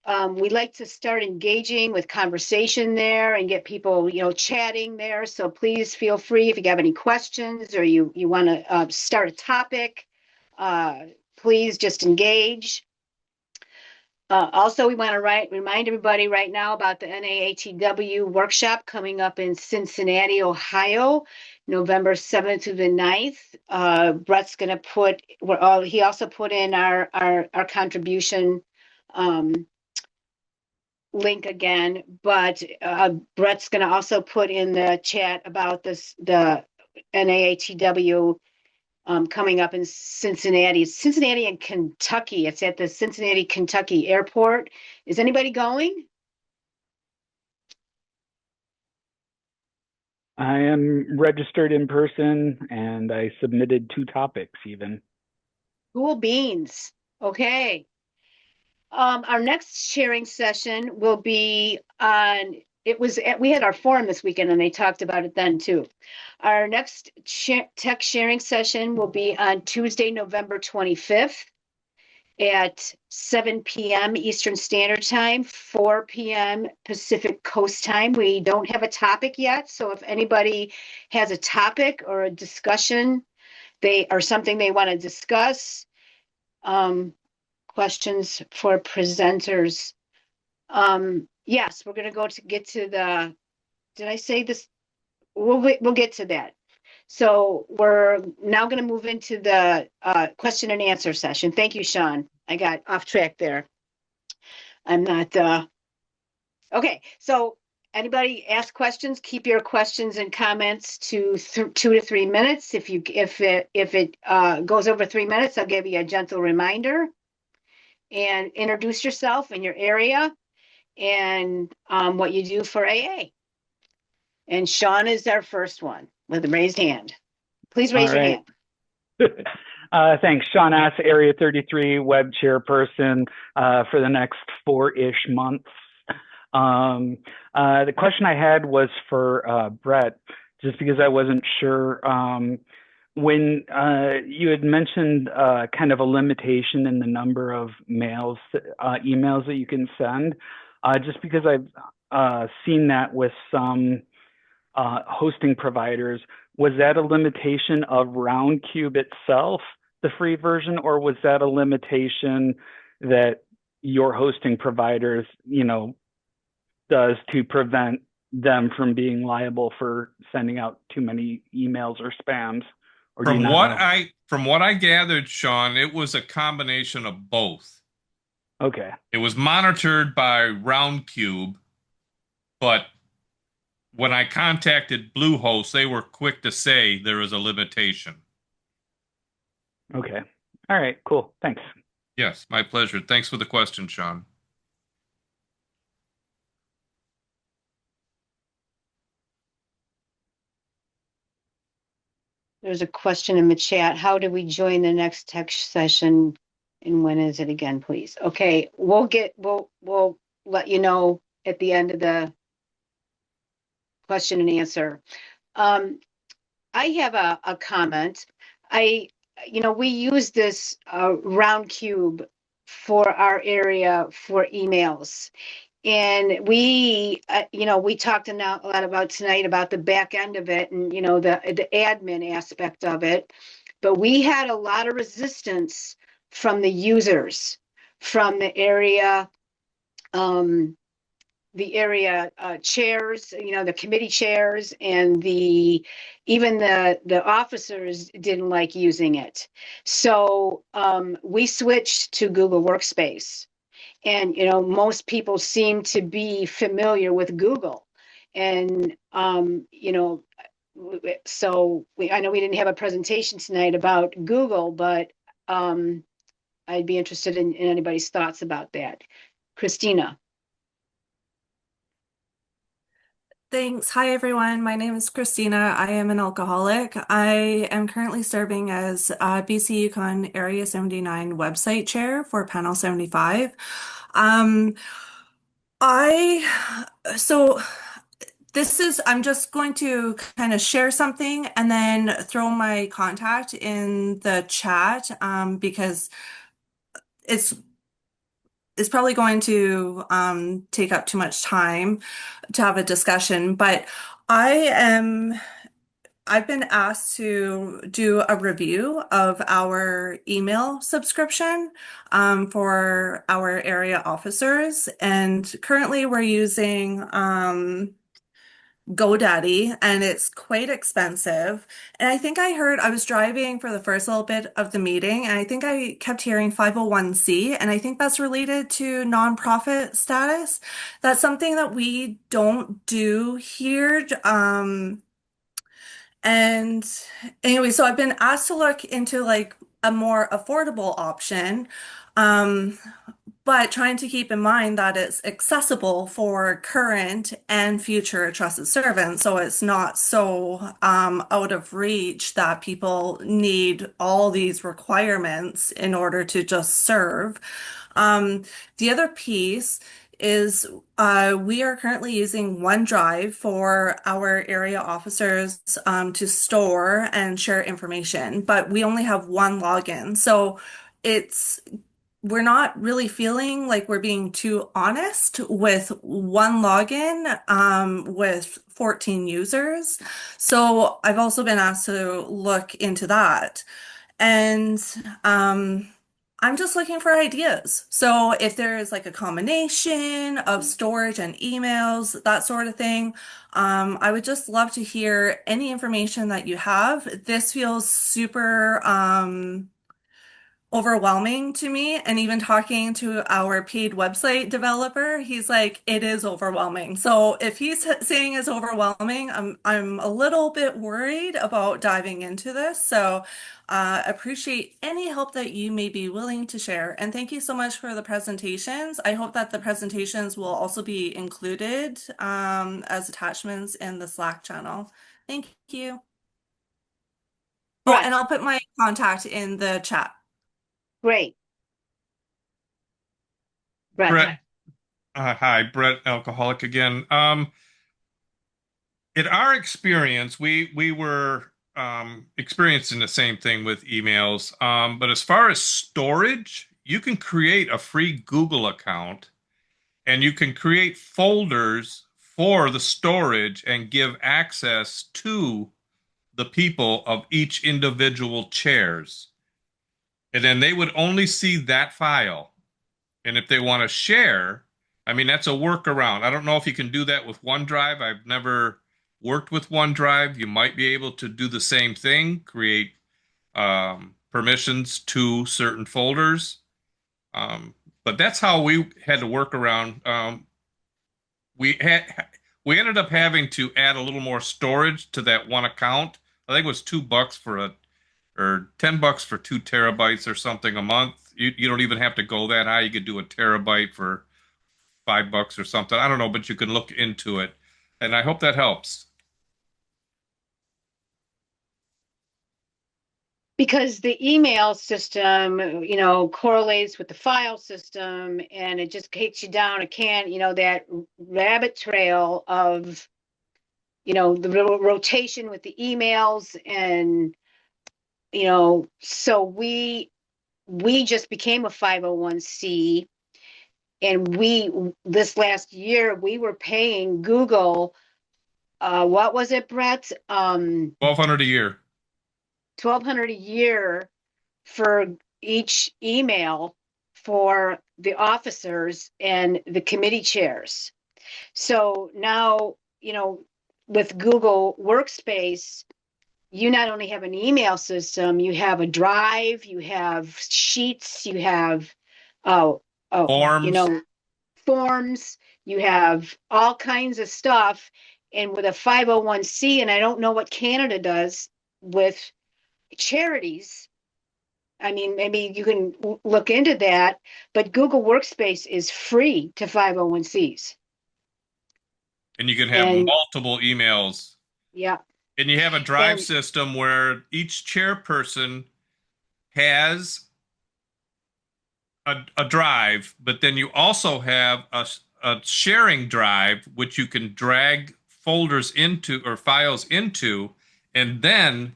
We like to start engaging with conversation there and get people, chatting there. So please feel free if you have any questions or you want to start a topic, please just engage. Also, we want to remind everybody right now about the NAATW workshop coming up in Cincinnati, Ohio, November 7th to the 9th. Brett's going to he also put in our contribution link again, but Brett's going to also put in the chat about the NAATW coming up in Cincinnati. It's Cincinnati and Kentucky. It's at the Cincinnati, Kentucky airport. Is anybody going? I am registered in person and I submitted 2 topics even. Cool beans. Okay. Our next sharing session will be on, we had our forum this weekend and they talked about it then too. Our next tech sharing session will be on Tuesday, November 25th at 7 p.m. Eastern Standard Time, 4 p.m. Pacific Coast Time. We don't have a topic yet, so if anybody has a topic or a discussion, or something they want to discuss, questions for presenters. Yes, we're going to get to the, did I say this? We'll get to that. So we're now going to move into the question and answer session. Thank you, Sean. I got off track there. I'm not, okay. So anybody ask questions, keep your questions and comments to 2 to 3 minutes. If it goes over 3 minutes, I'll give you a gentle reminder. And introduce yourself and your area and what you do for AA. And Sean is our first one with a raised hand. Please raise your hand. Thanks. Sean S., Area 33 web chairperson for the next 4-ish months. The question I had was for Brett, just because I wasn't sure. When you had mentioned kind of a limitation in the number of emails that you can send, just because I've seen that with some hosting providers, was that a limitation of Roundcube itself, the free version, or was that a limitation that your hosting providers, does to prevent them from being liable for sending out too many emails or spams? Or from what I gathered, Sean, it was a combination of both. Okay. It was monitored by Roundcube, but when I contacted Bluehost, they were quick to say there is a limitation. Okay. All right, cool. Thanks. Yes, my pleasure. Thanks for the question, Sean. There's a question in the chat. How do we join the next tech session and when is it again, please? Okay, we'll let you know at the end of the question and answer. I have a comment. We use this Roundcube for our area for emails. And we talked a lot about tonight about the back end of it and, the admin aspect of it. But we had a lot of resistance from the users from the area the area chairs, the committee chairs, and even the officers didn't like using it. So we switched to Google Workspace. And most people seem to be familiar with Google. And so I know we didn't have a presentation tonight about Google, but I'd be interested in anybody's thoughts about that. Christina. Thanks. Hi, everyone. My name is Christina. I am an alcoholic. I am currently serving as BC Yukon Area 79 website chair for Panel 75. Um, I, so I'm just going to kind of share something and then throw my contact in the chat because it's it's probably going to take up too much time to have a discussion, but I am I've been asked to do a review of our email subscription for our area officers, and currently we're using GoDaddy, and it's quite expensive. And I think I was driving for the first little bit of the meeting, and I think I kept hearing 501c, and I think that's related to nonprofit status. That's something that we don't do here. And anyway, so I've been asked to look into like a more affordable option. Um, but trying to keep in mind that it's accessible for current and future trusted servants, so it's not so out of reach that people need all these requirements in order to just serve. The other piece is we are currently using OneDrive for our area officers to store and share information, but we only have one login. So it's we're not really feeling like we're being too honest with one login with 14 users. So I've also been asked to look into that. And I'm just looking for ideas. So if there is like a combination of storage and emails, that sort of thing, I would just love to hear any information that you have. This feels super overwhelming to me. And even talking to our paid website developer, he's like, it is overwhelming. So if he's saying it's overwhelming, I'm a little bit worried about diving into this. So appreciate any help that you may be willing to share. And thank you so much for the presentations. I hope that the presentations will also be included as attachments in the Slack channel. Thank you. Oh, Brett. and I'll put my contact in the chat. Great. Brett. Hi, Brett, alcoholic again. In our experience, we were experiencing the same thing with emails. But as far as storage, you can create a free Google account and you can create folders for the storage and give access to the people of each individual chairs. And then they would only see that file. And if they want to share, I mean, that's a workaround. I don't know if you can do that with OneDrive. I've never worked with OneDrive. You might be able to do the same thing, create permissions to certain folders. But that's how we had to work around. We had we ended up having to add a little more storage to that one account. I think it was $2 for or $10 for 2 terabytes or something a month. You don't even have to go that high. You could do a terabyte for $5 or something. I don't know, but you can look into it. And I hope that helps. Because the email system, correlates with the file system, and it just takes you down a that rabbit trail of, the rotation with the emails. And, so we just became a 501c. And this last year, we were paying Google, what was it, Brett? $1,200 a year. $1,200 a year for each email for the officers and the committee chairs. So now, with Google Workspace, you not only have an email system, you have a drive, you have sheets, you have, oh, Forms. forms, you have all kinds of stuff. And with a 501c, and I don't know what Canada does with charities. I mean, maybe you can look into that, but Google Workspace is free to 501cs. And you can have And multiple emails. yeah, And you have a drive and system where each chairperson has a drive, but then you also have a sharing drive, which you can drag folders into or files into, and then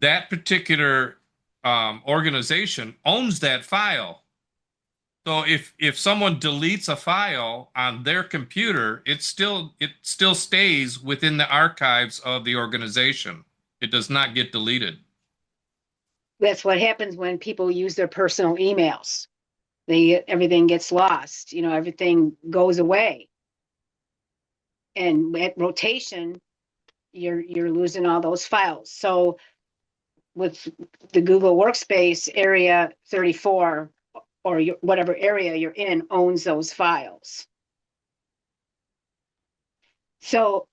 that particular organization owns that file. So if someone deletes a file on their computer, it still stays within the archives of the organization. It does not get deleted. that's what happens when people use their personal emails. Everything gets lost, everything goes away. And at rotation, you're losing all those files. So with the Google Workspace Area 34, or whatever area you're in, owns those files. So,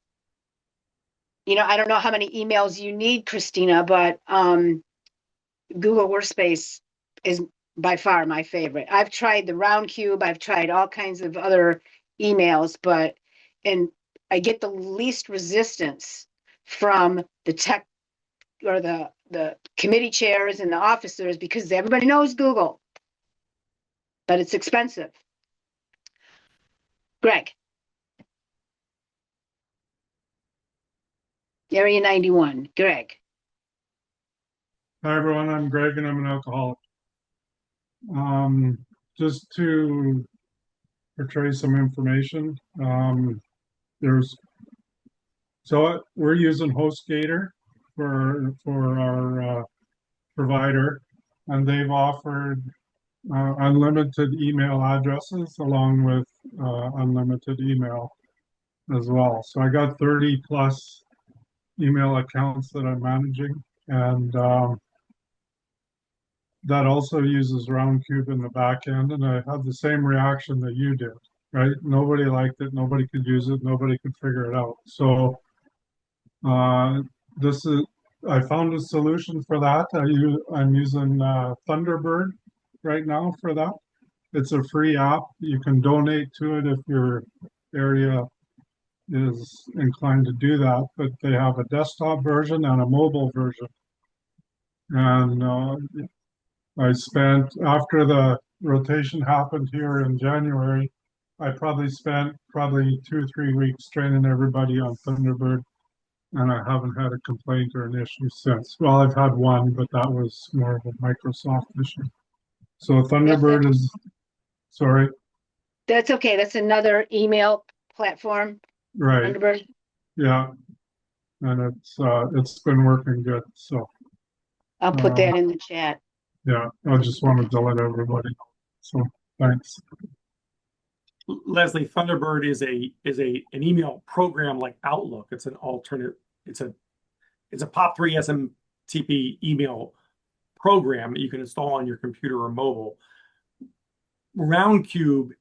I don't know how many emails you need, Christina, but Google Workspace is by far my favorite. I've tried the round cube, I've tried all kinds of other emails, and I get the least resistance from the tech or the committee chairs and the officers, because everybody knows Google, but it's expensive. Greg. Area 91, Greg. Hi, everyone. I'm Greg, and I'm an alcoholic. Just to portray some information, we're using HostGator for our provider, and they've offered unlimited email addresses along with unlimited email as well. So I got 30 plus email accounts that I'm managing, and that also uses Roundcube in the back end, and I had the same reaction that you did, right? Nobody liked it, nobody could use it, nobody could figure it out. So this is I found a solution for that. I'm using Thunderbird right now for that. It's a free app. You can donate to it if your area is inclined to do that, but they have a desktop version and a mobile version. And I spent, after the rotation happened here in January, I probably spent 2 or 3 weeks training everybody on Thunderbird, and I haven't had a complaint or an issue since. Well, I've had one, but that was more of a Microsoft issue. So Thunderbird is, sorry. That's okay. That's another email platform. Right. Thunderbird. Yeah. And it's been working good. So I'll put that in the chat. yeah, I just wanted to let everybody know. So thanks. Leslie, Thunderbird is an email program like Outlook. It's an alternate. It's a POP3 SMTP email program that you can install on your computer or mobile. Roundcube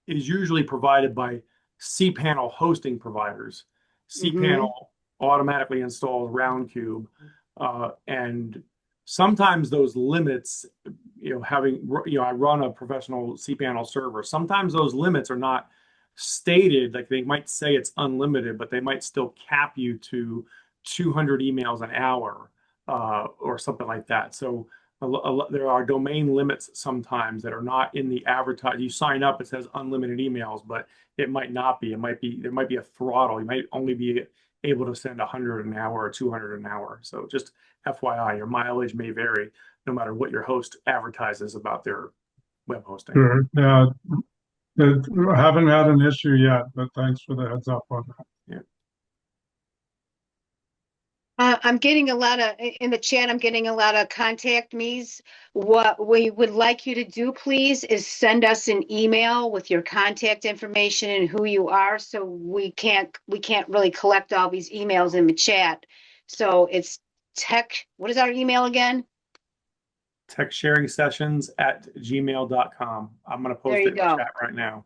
is usually provided by cPanel hosting providers. cPanel automatically installs Roundcube, and sometimes those limits, I run a professional cPanel server. Sometimes those limits are not stated, like they might say it's unlimited, but they might still cap you to 200 emails an hour or something like that. So there are domain limits sometimes that are not in the advertise. You sign up, it says unlimited emails, but it might not be. There might be a throttle. You might only be able to send 100 an hour or 200 an hour. So just FYI, your mileage may vary no matter what your host advertises about their web hosting. Sure. Yeah. I haven't had an issue yet, but thanks for the heads up on that. Yeah. I'm getting a lot of, in the chat, I'm getting a lot of contact me's. What we would like you to do, please, is send us an email with your contact information and who you are, so we can't really collect all these emails in the chat. So it's what is our email again? techsharingsessions@gmail.com. I'm going to There post you it in the go. chat right now.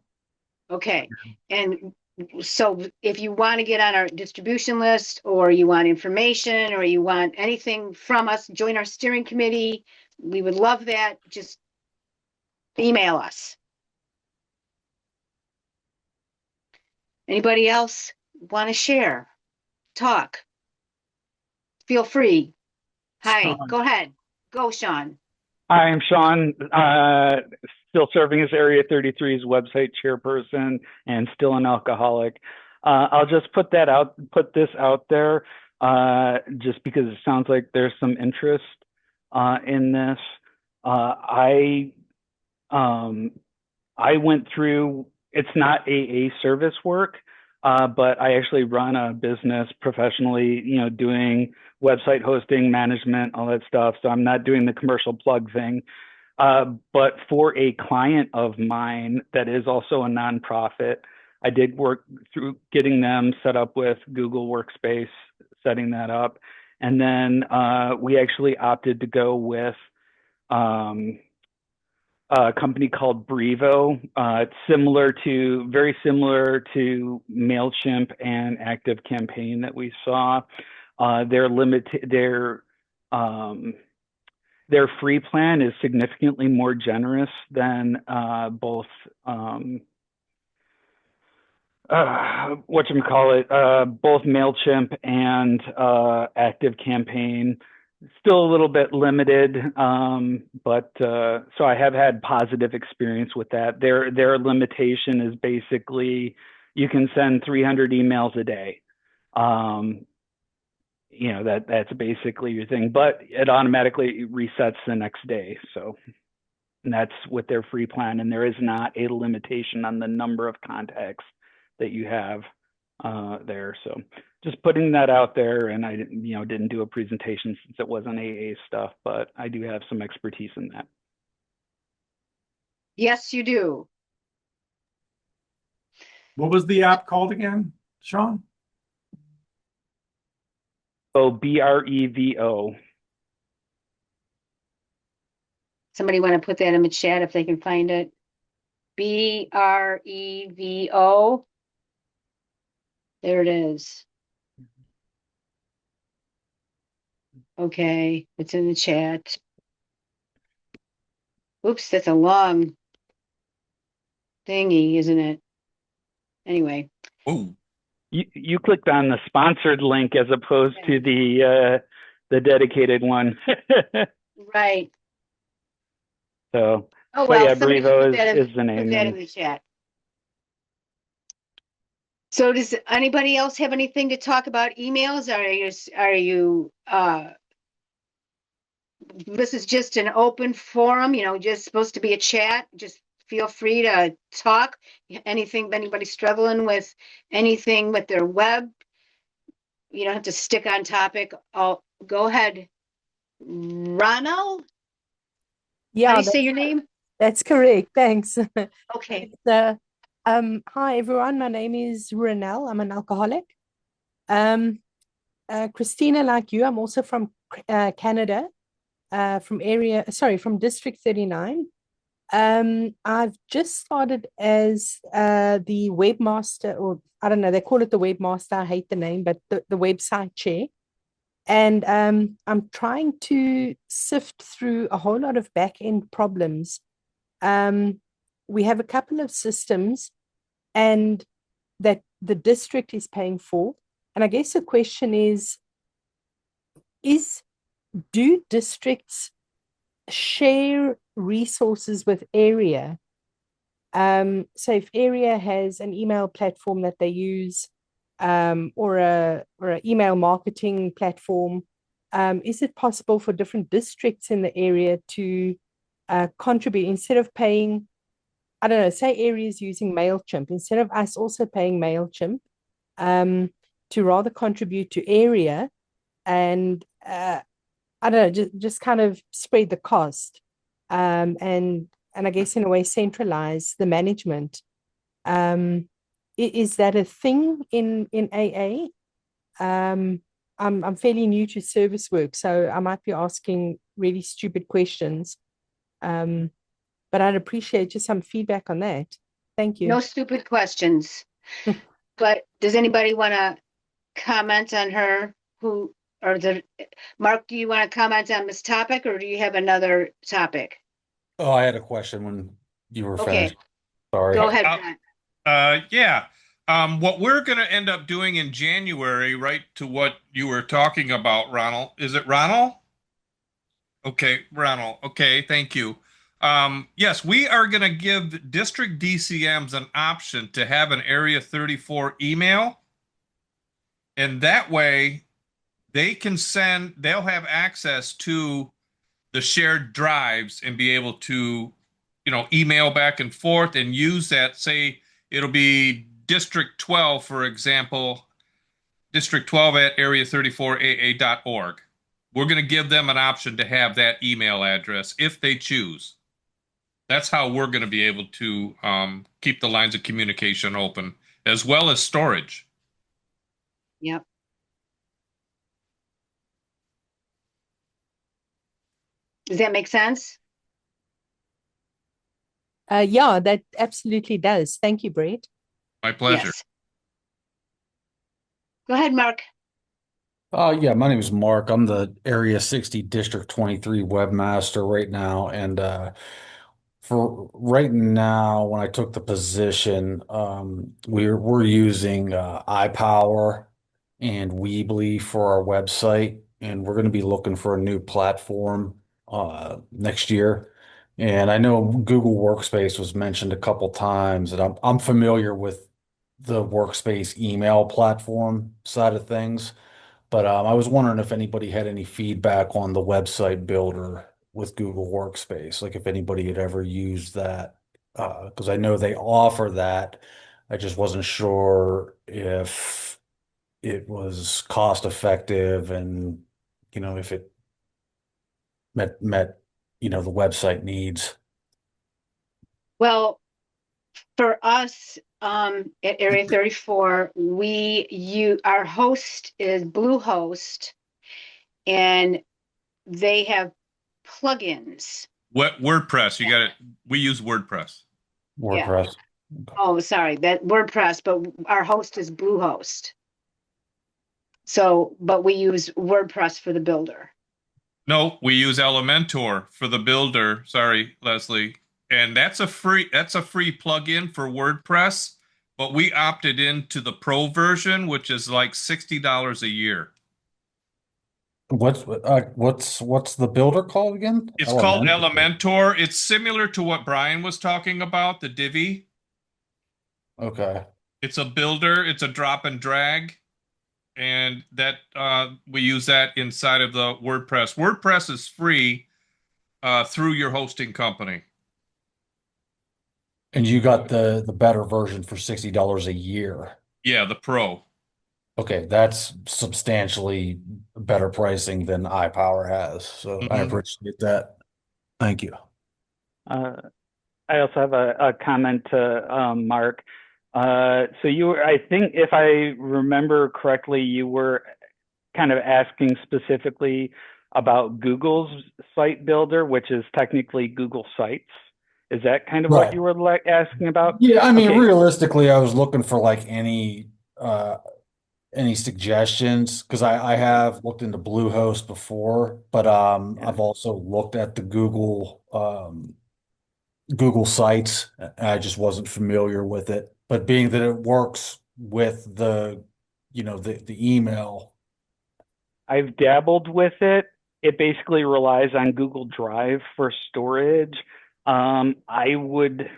Okay. And so if you want to get on our distribution list, or you want information, or you want anything from us, join our steering committee, we would love that. Just email us. Anybody else want to share? Talk? Feel free. Hi, Sean. go ahead. Go, Sean. Hi, I'm Sean, still serving as Area 33's website chairperson and still an alcoholic. I'll just put this out there, just because it sounds like there's some interest in this. I went through, it's not AA service work, but I actually run a business professionally, doing website hosting, management, all that stuff. So I'm not doing the commercial plug thing. But for a client of mine that is also a nonprofit, I did work through getting them set up with Google Workspace, setting that up. And then we actually opted to go with a company called Brevo. It's very similar to MailChimp and ActiveCampaign that we saw. Their free plan is significantly more generous than both both MailChimp and ActiveCampaign. Still a little bit limited, but so I have had positive experience with that. Their limitation is basically you can send 300 emails a day. That's basically your thing, but it automatically resets the next day. So that's with their free plan, and there is not a limitation on the number of contacts that you have there. So just putting that out there, and I didn't do a presentation since it wasn't AA stuff, but I do have some expertise in that. Yes, you do. What was the app called again, Sean? Oh, Brevo. Somebody want to put that in the chat if they can find it? Brevo. There it is. Okay, it's in the chat. Oops, that's a long thingy, isn't it? Anyway. Oh, You clicked on the sponsored link as opposed to the dedicated one. Right. So, Oh, but well, yeah, somebody Brevo put that is the put name. that in the chat. So does anybody else have anything to talk about emails? Are you this is just an open forum, just supposed to be a chat. Just feel free to talk. Anybody struggling with anything with their web, you don't have to stick on topic. I'll go ahead. Ronald? How do Yeah, you say your name? that's correct. Thanks. Okay. So, hi everyone. My name is Renelle. I'm an alcoholic. Christina, like you, I'm also from Canada, from District 39. I've just started as the webmaster, or I don't know, they call it the webmaster. I hate the name, but the website chair. And I'm trying to sift through a whole lot of back-end problems. We have a couple of systems and that the district is paying for. And I guess the question is do districts share resources with area? So if area has an email platform that they use, or a email marketing platform, is it possible for different districts in the area to contribute instead of paying, I don't know, say areas using MailChimp, instead of us also paying MailChimp, to rather contribute to area and I don't know, just kind of spread the cost, and I guess in a way centralize the management. Um, is that a thing in AA? I'm fairly new to service work, so I might be asking really stupid questions. Um, but I'd appreciate just some feedback on that. Thank No you. stupid questions. But does anybody want to comment on her who, or the, Mark, do you want to comment on this topic or do you have another topic? Oh, I had a question when you were Okay, finished. Sorry. go Oh, ahead, Brent. yeah. What we're going to end up doing in January, right to what you were talking about, Ronald. Is it Ronald? Okay, Ronald. Okay, thank you. Yes, we are going to give district DCMs an option to have an Area 34 email, and that way they'll have access to the shared drives and be able to, email back and forth and use that. Say it'll be District 12, for example, District 12 at area34aa.org. We're going to give them an option to have that email address if they choose. That's how we're going to be able to keep the lines of communication open, as well as storage. Yep. Does that make sense? Yeah, that absolutely does. Thank you, Brett. My pleasure. Yes. Go ahead, Mark. Yeah, my name is Mark. I'm the Area 60 District 23 webmaster right now. And for right now, when I took the position, we're using iPower and Weebly for our website, and we're going to be looking for a new platform next year. And I know Google Workspace was mentioned a couple times, and I'm familiar with the Workspace email platform side of things. But I was wondering if anybody had any feedback on the website builder with Google Workspace, like if anybody had ever used that, because I know they offer that. I just wasn't sure if it was cost effective and, if it met, the website needs. Well, for us, at Area 34, our host is Bluehost, and they have plugins. What WordPress? You got it. We use WordPress. Yeah. WordPress. Oh, sorry, that WordPress, but our host is Bluehost. So, but we use WordPress for the builder. No, we use Elementor for the builder. Sorry, Leslie. And that's a free plugin for WordPress, but we opted into the pro version, which is like $60 a year. What's the builder called again? It's called Element. Elementor. It's similar to what Brian was talking about, the Divi. Okay. It's a builder, it's a drop and drag, and that we use that inside of the WordPress. WordPress is free through your hosting company. And you got the better version for $60 a year. Yeah, the pro. Okay, that's substantially better pricing than iPower has. So I Hmm. appreciate that. Thank you. Uh, I also have a comment to Mark. So I think if I remember correctly, you were kind of asking specifically about Google's site builder, which is technically Google Sites. Is that kind of what Right. you were asking about? Yeah, I mean, Okay, realistically, I was looking for like any suggestions because I have looked into Bluehost before, but yeah. I've also looked at the Google Sites. I just wasn't familiar with it. But being that it works with the email. I've dabbled with it. It basically relies on Google Drive for storage. I would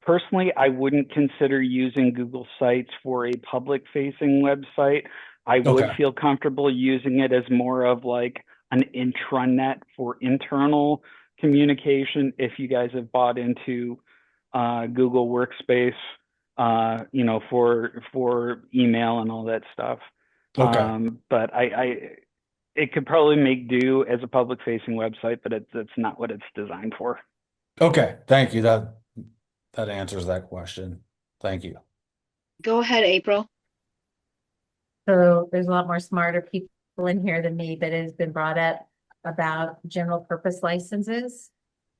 personally, I wouldn't consider using Google Sites for a public facing website. I would Okay. feel comfortable using it as more of like an intranet for internal communication if you guys have bought into Google Workspace, for email and all that stuff. Okay. But it could probably make do as a public facing website, but it's not what it's designed for. Okay, thank you. That answers that question. Thank you. Go ahead, April. So there's a lot more smarter people in here than me, but it has been brought up about general purpose licenses.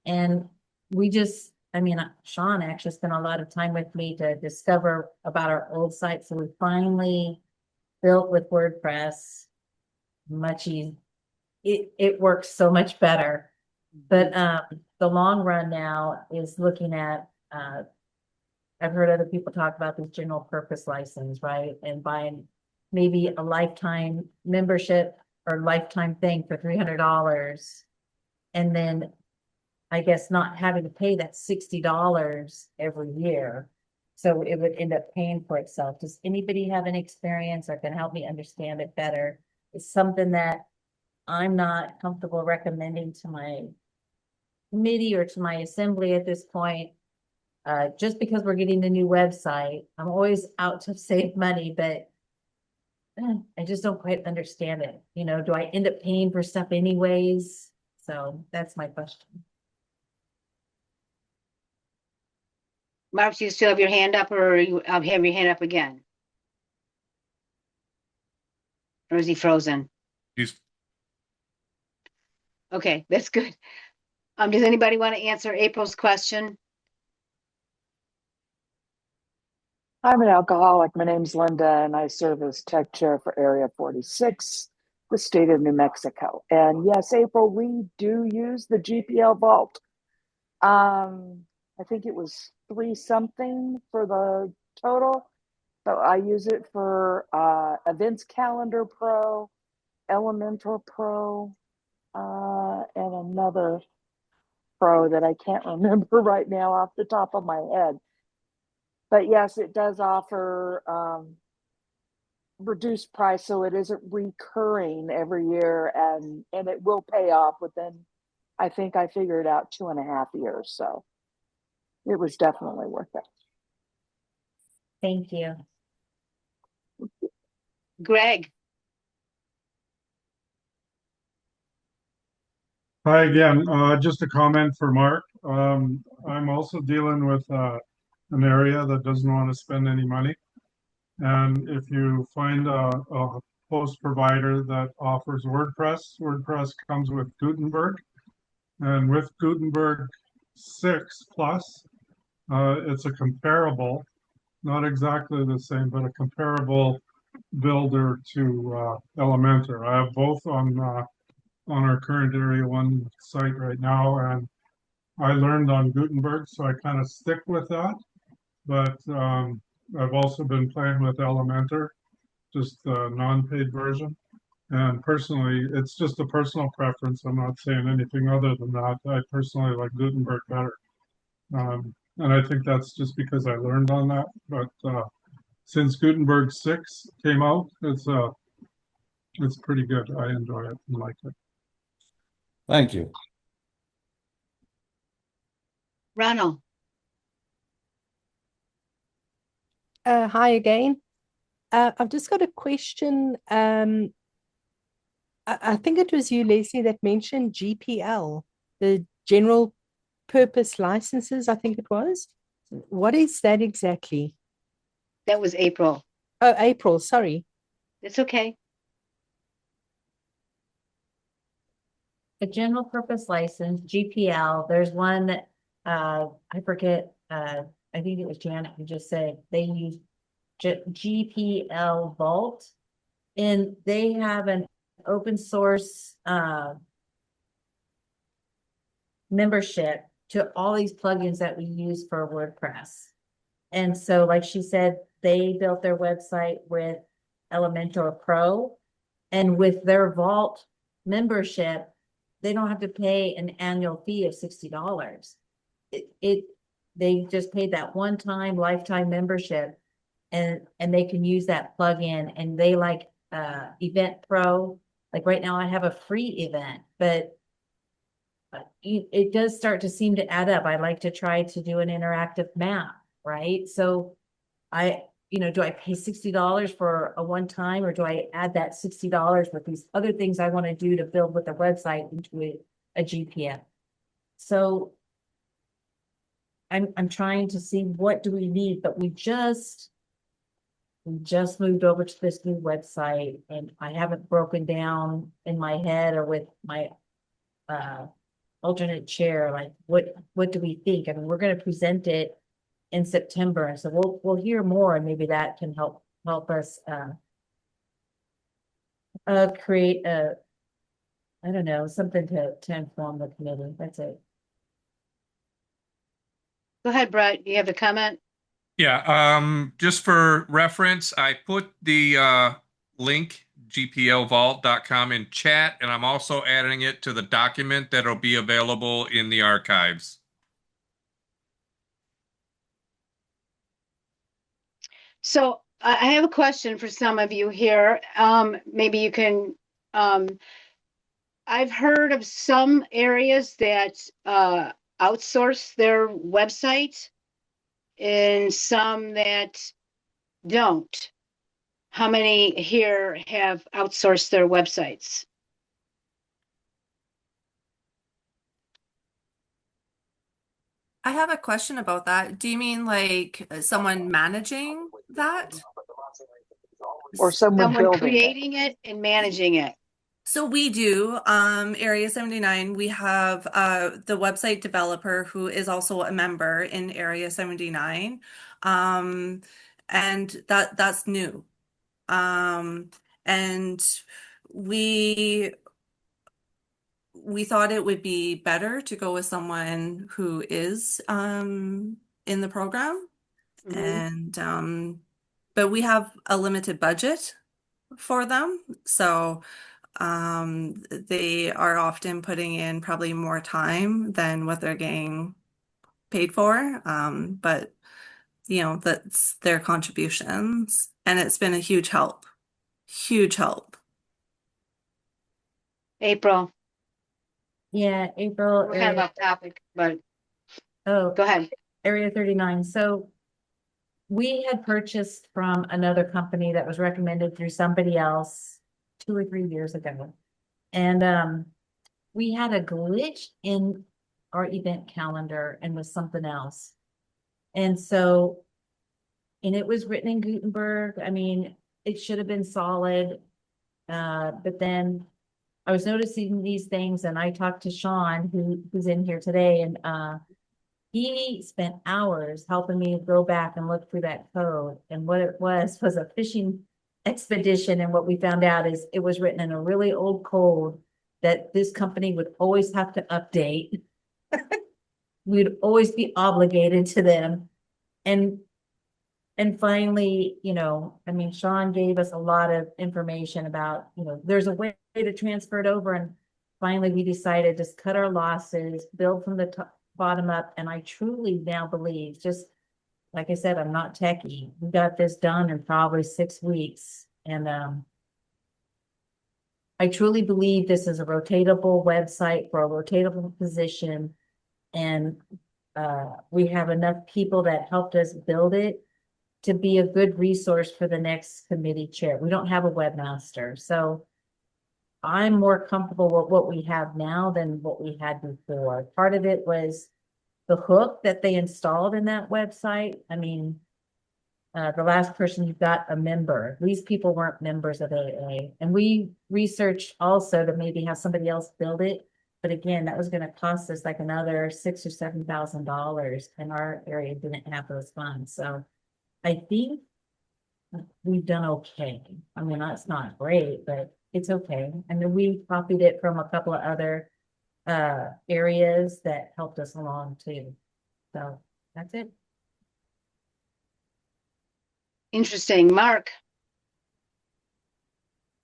And I mean, Sean actually spent a lot of time with me to discover about our old site. So we finally built with WordPress, much easier. It works so much better. But the long run now is looking at, I've heard other people talk about this general purpose license, right? And buying maybe a lifetime membership or lifetime thing for $300. And then I guess not having to pay that $60 every year. So it would end up paying for itself. Does anybody have an experience or can help me understand it better? It's something that I'm not comfortable recommending to my committee or to my assembly at this point. Just because we're getting the new website, I'm always out to save money, but I just don't quite understand it. You know, do I end up paying for stuff anyways? So that's my question. Mark, do you still have your hand up, or you have your hand up again? Or is he frozen? He's Okay, that's good. Does anybody want to answer April's question? I'm an alcoholic. My name's Linda, and I serve as tech chair for Area 46, the state of New Mexico. And yes, April, we do use the GPL vault. I think it was 3 something for the total. So I use it for Events Calendar Pro, Elementor Pro, and another pro that I can't remember right now off the top of my head. But yes, it does offer reduced price, so it isn't recurring every year, and it will pay off within, I think I figured out 2.5 years. So it was definitely worth it. Thank you. Greg. Hi again. Just a comment for Mark. I'm also dealing with an area that doesn't want to spend any money. And if you find a host provider that offers WordPress, WordPress comes with Gutenberg. And with Gutenberg 6 Plus, it's a comparable, not exactly the same, but a comparable builder to Elementor. I have both on our current Area 1 site right now, and I learned on Gutenberg, so I kind of stick with that. But I've also been playing with Elementor, just the non-paid version. And personally, it's just a personal preference. I'm not saying anything other than that. I personally like Gutenberg better. And I think that's just because I learned on that. But since Gutenberg 6 came out, it's pretty good. I enjoy it and like it. Thank you. Ronald. Hi again. I've just got a question. I think it was you, Leslie, that mentioned GPL, the general purpose licenses, I think it was. What is that exactly? That was April. Oh, April, sorry. It's okay. A general purpose license, GPL, there's one that, I forget, I think it was Janet who just said they use GPL Vault, and they have an open source membership to all these plugins that we use for WordPress. And so, like she said, they built their website with Elementor Pro, and with their Vault membership, they don't have to pay an annual fee of $60. They just paid that one-time lifetime membership, and they can use that plugin. And they like Event Pro. Like right now, I have a free event, but it does start to seem to add up. I like to try to do an interactive map, right? So I do I pay $60 for a one time, or do I add that $60 with these other things I want to do to build with the website into a GPM? So I'm trying to see what do we need, but we just moved over to this new website, and I haven't broken down in my head or with my alternate chair, like what do we think? I mean, we're going to present it in September, and so we'll hear more, and maybe that can help us create a, I don't know, something to inform the committee. That's it. Go ahead, Brett. You have a comment? Yeah, just for reference, I put the link gplvault.com in chat, and I'm also adding it to the document that'll be available in the archives. So I have a question for some of you here. Maybe you can, I've heard of some areas that outsource their website and some that don't. How many here have outsourced their websites? I have a question about that. Do you mean like someone managing that? Or someone Someone building it. creating it and managing it. So we do, Area 79, we have the website developer who is also a member in Area 79. And that's new. And we thought it would be better to go with someone who is in the program. Mhm. And but we have a limited budget for them. So they are often putting in probably more time than what they're getting paid for. But that's their contributions, and it's been a huge help. Huge help. April, Yeah, April, we're kind of off topic, but oh, go ahead. Area 39. So we had purchased from another company that was recommended through somebody else 2 or 3 years ago. And we had a glitch in our event calendar and was something else. And it was written in Gutenberg. I mean, it should have been solid. But then I was noticing these things, and I talked to Sean, who's in here today, and he spent hours helping me go back and look through that code. And what it was a fishing expedition. And what we found out is it was written in a really old code that this company would always have to update. We'd always be obligated to them. And finally, I mean, Sean gave us a lot of information about, there's a way to transfer it over. And finally, we decided just cut our losses, build from the top, bottom up. And I truly now believe, just like I said, I'm not techie. We got this done in probably 6 weeks. And I truly believe this is a rotatable website for a rotatable position. And we have enough people that helped us build it to be a good resource for the next committee chair. We don't have a webmaster, so I'm more comfortable with what we have now than what we had before. Part of it was the hook that they installed in that website. I mean, the last person you got a member. These people weren't members of AA. And we researched also to maybe have somebody else build it. But again, that was going to cost us like another $6,000 or $7,000, and our area didn't have those funds. So I think we've done okay. I mean, that's not great, but it's okay. And then we copied it from a couple of other areas that helped us along too. So that's it. Interesting. Mark,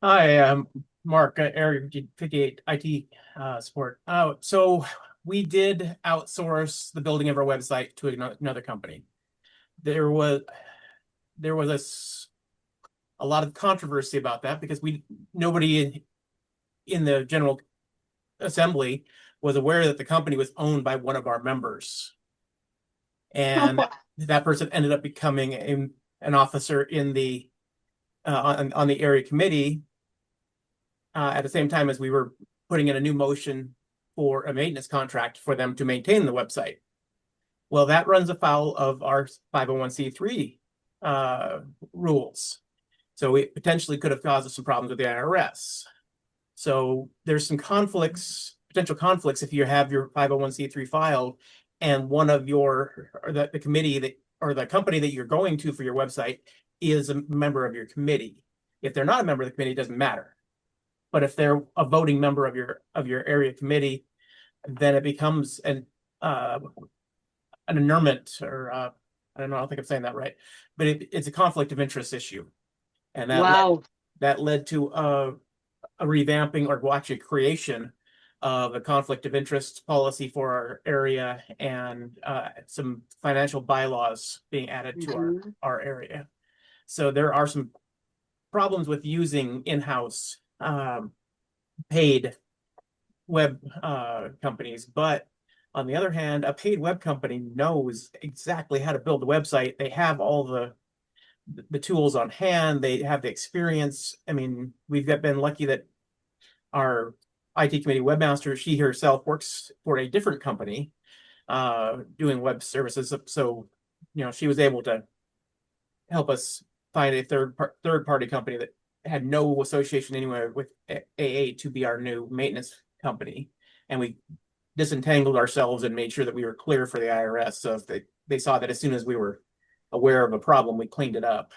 Hi, Mark, Area 58 IT support. So we did outsource the building of our website to another company. There was a lot of controversy about that because nobody in the General Assembly was aware that the company was owned by one of our members. And that person ended up becoming an officer in the on the area committee at the same time as we were putting in a new motion for a maintenance contract for them to maintain the website. Well, that runs afoul of our 501c3 rules. So it potentially could have caused us some problems with the IRS. So there's some conflicts, potential conflicts if you have your 501c3 filed and one of your, or the committee that, or the company that you're going to for your website is a member of your committee. If they're not a member of the committee, it doesn't matter. But if they're a voting member of your area committee, then it becomes an annulment, or I don't know, I don't think I'm saying that right, but it's a conflict of interest issue. And Wow. that led to a revamping, or actually creation of a conflict of interest policy for our area, and some financial bylaws being added to our area. So there are some problems with using in-house paid web companies, but on the other hand, a paid web company knows exactly how to build a website. They have all the tools on hand. They have the experience. I mean, we've been lucky that our IT committee webmaster, she herself works for a different company doing web services. So, you know, she was able to help us find a third party company that had no association anywhere with AA to be our new maintenance company. And we disentangled ourselves and made sure that we were clear for the IRS. So if they saw that as soon as we were aware of a problem, we cleaned it up.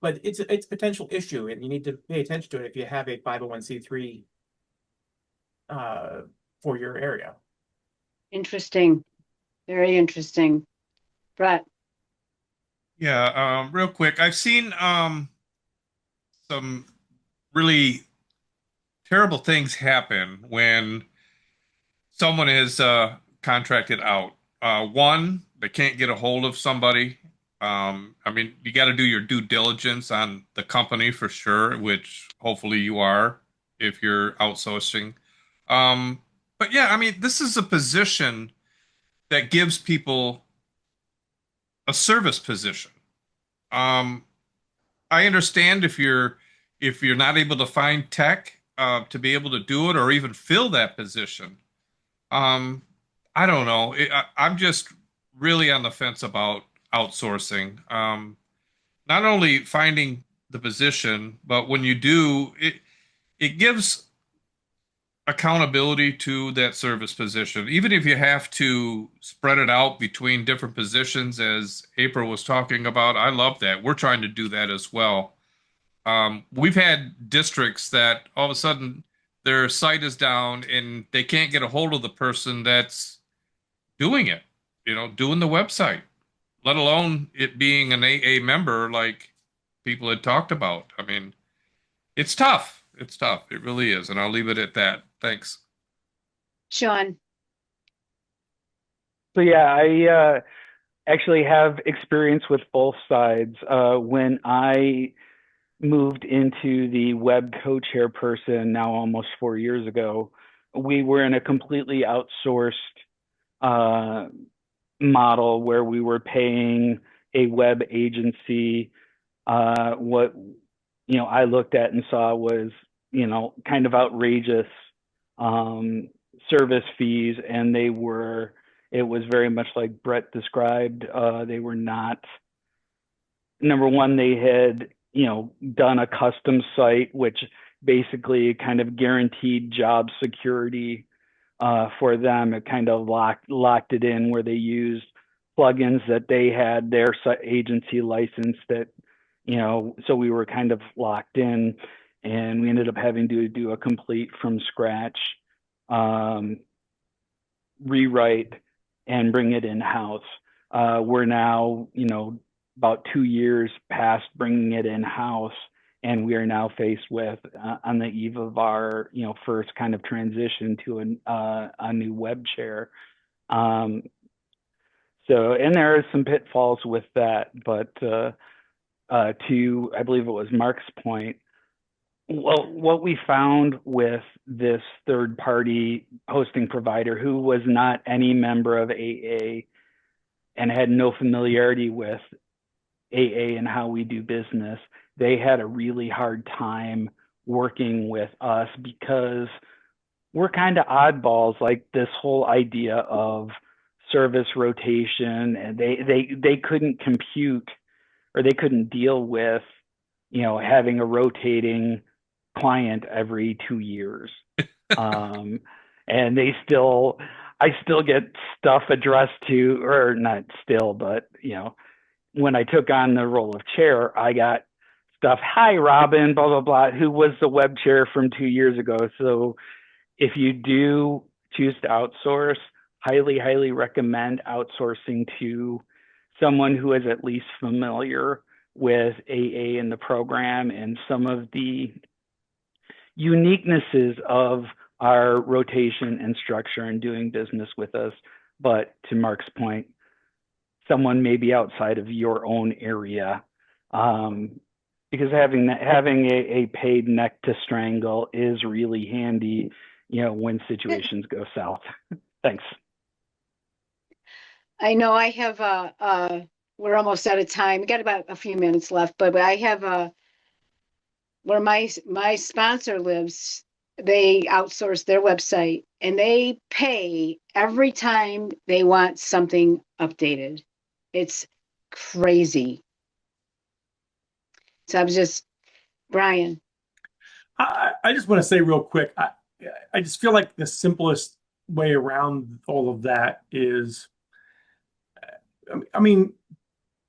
But it's a potential issue, and you need to pay attention to it if you have a 501c3 for your area. Interesting. Very interesting. Brett. Yeah, real quick. I've seen some really terrible things happen when someone is contracted out. One, they can't get a hold of somebody. I mean, you got to do your due diligence on the company for sure, which hopefully you are if you're outsourcing. But yeah, I mean, this is a position that gives people a service position. Um, I understand if you're not able to find tech to be able to do it or even fill that position. Um, I don't know. I'm just really on the fence about outsourcing. Not only finding the position, but when you do, it gives accountability to that service position. Even if you have to spread it out between different positions, as April was talking about, I love that. We're trying to do that as well. We've had districts that all of a sudden their site is down and they can't get a hold of the person that's doing it, doing the website, let alone it being an AA member like people had talked about. I mean, it's tough. It's tough. It really is. And I'll leave it at that. Thanks. Sean. So yeah, I actually have experience with both sides. When I moved into the web co-chairperson now almost 4 years ago, we were in a completely outsourced model where we were paying a web agency. What I looked at and saw was kind of outrageous service fees, and it was very much like Brett described. They were not, number one, they had done a custom site, which basically kind of guaranteed job security for them. It kind of locked it in where they used plugins that they had their agency license that, so we were kind of locked in, and we ended up having to do a complete from scratch rewrite and bring it in house. We're now, about 2 years past bringing it in house, and we are now faced with on the eve of our first kind of transition to a new web chair. So, and there are some pitfalls with that, but to, I believe it was Mark's point, well, what we found with this third party hosting provider who was not any member of AA and had no familiarity with AA and how we do business, they had a really hard time working with us because we're kind of oddballs, like this whole idea of service rotation, and they couldn't compute, or they couldn't deal with, having a rotating client every 2 years. um, and I still get stuff addressed to, or not still, but when I took on the role of chair, I got stuff. Hi, Robin, blah blah blah. Who was the web chair from 2 years ago? So if you do choose to outsource, highly recommend outsourcing to someone who is at least familiar with AA in the program and some of the uniquenesses of our rotation and structure and doing business with us. But to Mark's point, someone maybe outside of your own area, because having a paid neck to strangle is really handy, when situations go south. Thanks. I know I have we're almost out of time. We got about a few minutes left, but I have where my sponsor lives, they outsource their website and they pay every time they want something updated. It's crazy. So I'm just, Brian. I just want to say real quick, I just feel like the simplest way around all of that is, I mean,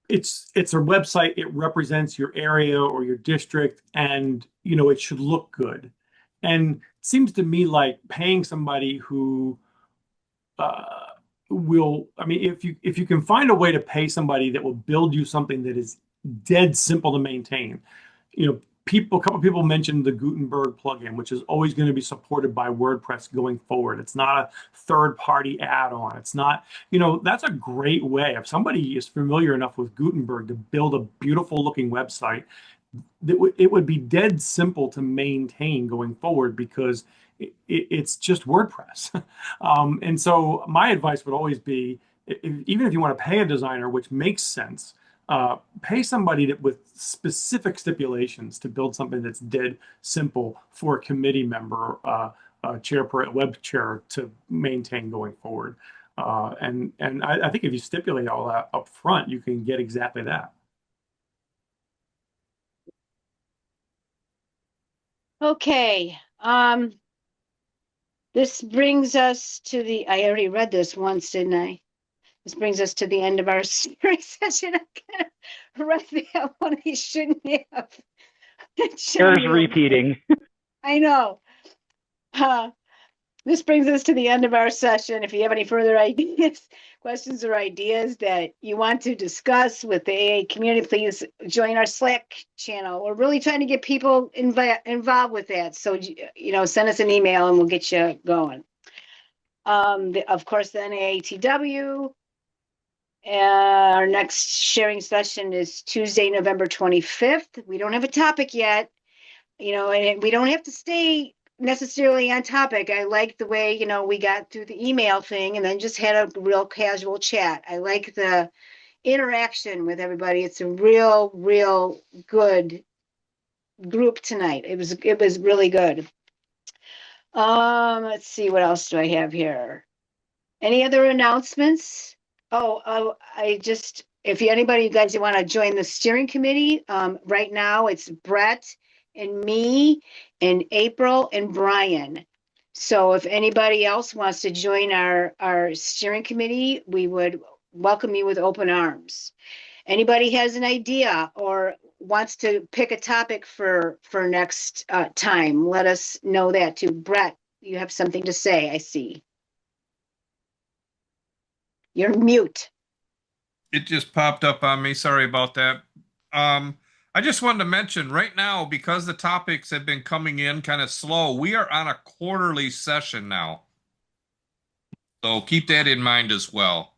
it's a website. It represents your area or your district, and it should look good. And it seems to me like paying somebody who will, I mean, if you can find a way to pay somebody that will build you something that is dead simple to maintain, a couple people mentioned the Gutenberg plugin, which is always going to be supported by WordPress going forward. It's not a third-party add-on. It's not, that's a great way. If somebody is familiar enough with Gutenberg to build a beautiful-looking website, it would be dead simple to maintain going forward because it's just WordPress. And so my advice would always be, even if you want to pay a designer, which makes sense, pay somebody with specific stipulations to build something that's dead simple for a committee member, web chair to maintain going forward. And I think if you stipulate all that up front, you can get exactly that. Okay. This brings us to I already read this once, didn't I? This brings us to the end of our steering session. I kind of read that one I shouldn't have. There's repeating. I know. This brings us to the end of our session. If you have any further ideas, questions, or ideas that you want to discuss with the AA community, please join our Slack channel. We're really trying to get people involved with that. So, send us an email and we'll get you going. Of course, the NAATW. Our next sharing session is Tuesday, November 25th. We don't have a topic yet, and we don't have to stay necessarily on topic. I like the way, we got through the email thing and then just had a real casual chat. I like the interaction with everybody. It's a real good group tonight. It was really good. Let's see, what else do I have here? Any other announcements? If anybody, you guys want to join the steering committee, right now it's Brett and me and April and Brian. So if anybody else wants to join our steering committee, we would welcome you with open arms. Anybody has an idea or wants to pick a topic for next time, let us know that too. Brett, you have something to say, I see. You're mute. It just popped up on me. Sorry about that. I just wanted to mention right now, because the topics have been coming in kind of slow, we are on a quarterly session now. So keep that in mind as well.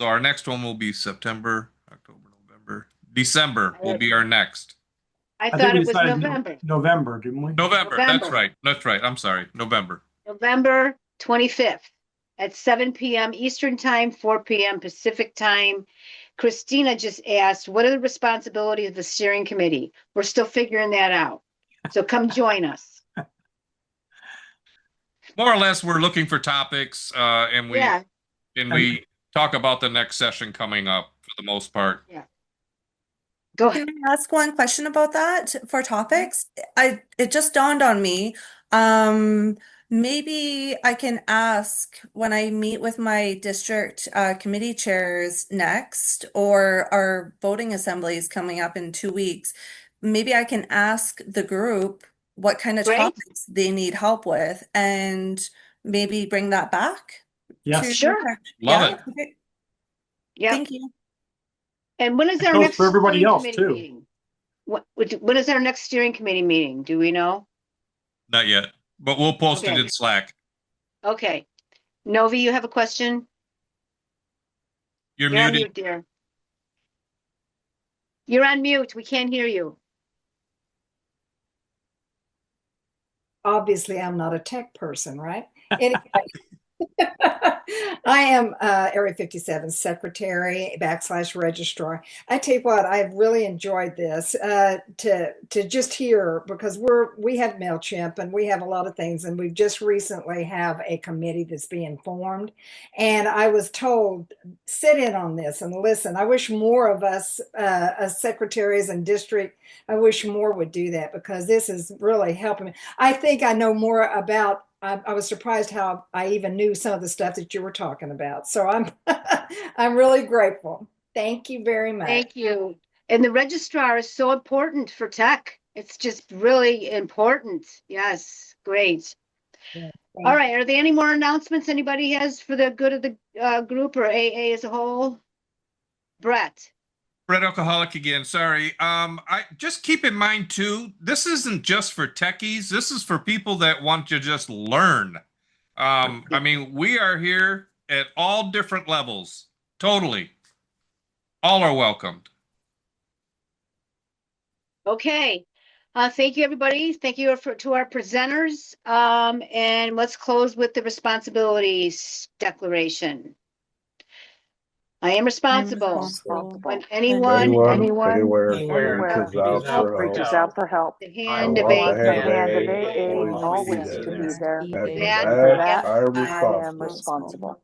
So our next one will be September, October, November, December will be our next. I thought it was November. November, didn't we? November. That's right. That's right. I'm sorry. November 25th at 7 p.m. Eastern time, 4 p.m. Pacific time. Christina just asked, what are the responsibilities of the steering committee? We're still figuring that out. So come join us. More or less, we're looking for topics, and Yeah, we talk about the next session coming up for the most part. yeah. Go ahead. Can I ask one question about that for topics? It just dawned on me. Maybe I can ask when I meet with my district committee chairs next, or our voting assembly is coming up in 2 weeks. Maybe I can ask the group what kind of Great. topics they need help with, and maybe bring that back Yes. to Sure. Love yeah. it. Okay. Yeah. Thank you. And when is It our goes next for everybody steering else, committee too. meeting? When is our next steering committee meeting? Do we know? Not yet, but we'll post it Okay. in Slack. Okay. Novi, you have a question? You're You're on muted. mute, dear. You're on mute. We can't hear you. Obviously, I'm not a tech person, right? Anyway, I am Area 57 secretary / registrar. I tell you what, I've really enjoyed this to just hear, because we have MailChimp and we have a lot of things, and we just recently have a committee that's being formed. And I was told, sit in on this and listen. I wish more of us as secretaries and district, I wish more would do that, because this is really helping me. I think I know more about. I was surprised how I even knew some of the stuff that you were talking about. So I'm I'm really grateful. Thank you very much. Thank you. And the registrar is so important for tech. It's just really important. Yes, great. Yeah, All right. Are there any more announcements anybody has for the good of the group or AA as a whole? Brett. Brett Alcoholic again. Sorry. I just keep in mind too, this isn't just for techies. This is for people that want to just learn. I mean, we are here at all different levels. Totally. All are welcomed. Okay. Thank you, everybody. Thank you to our presenters. And let's close with the responsibilities declaration. I am responsible when anyone, Anyone, Anywhere, anywhere, reaches out for help. the I hand of want the AA, hand of AA always to be there. that For that, I am responsible.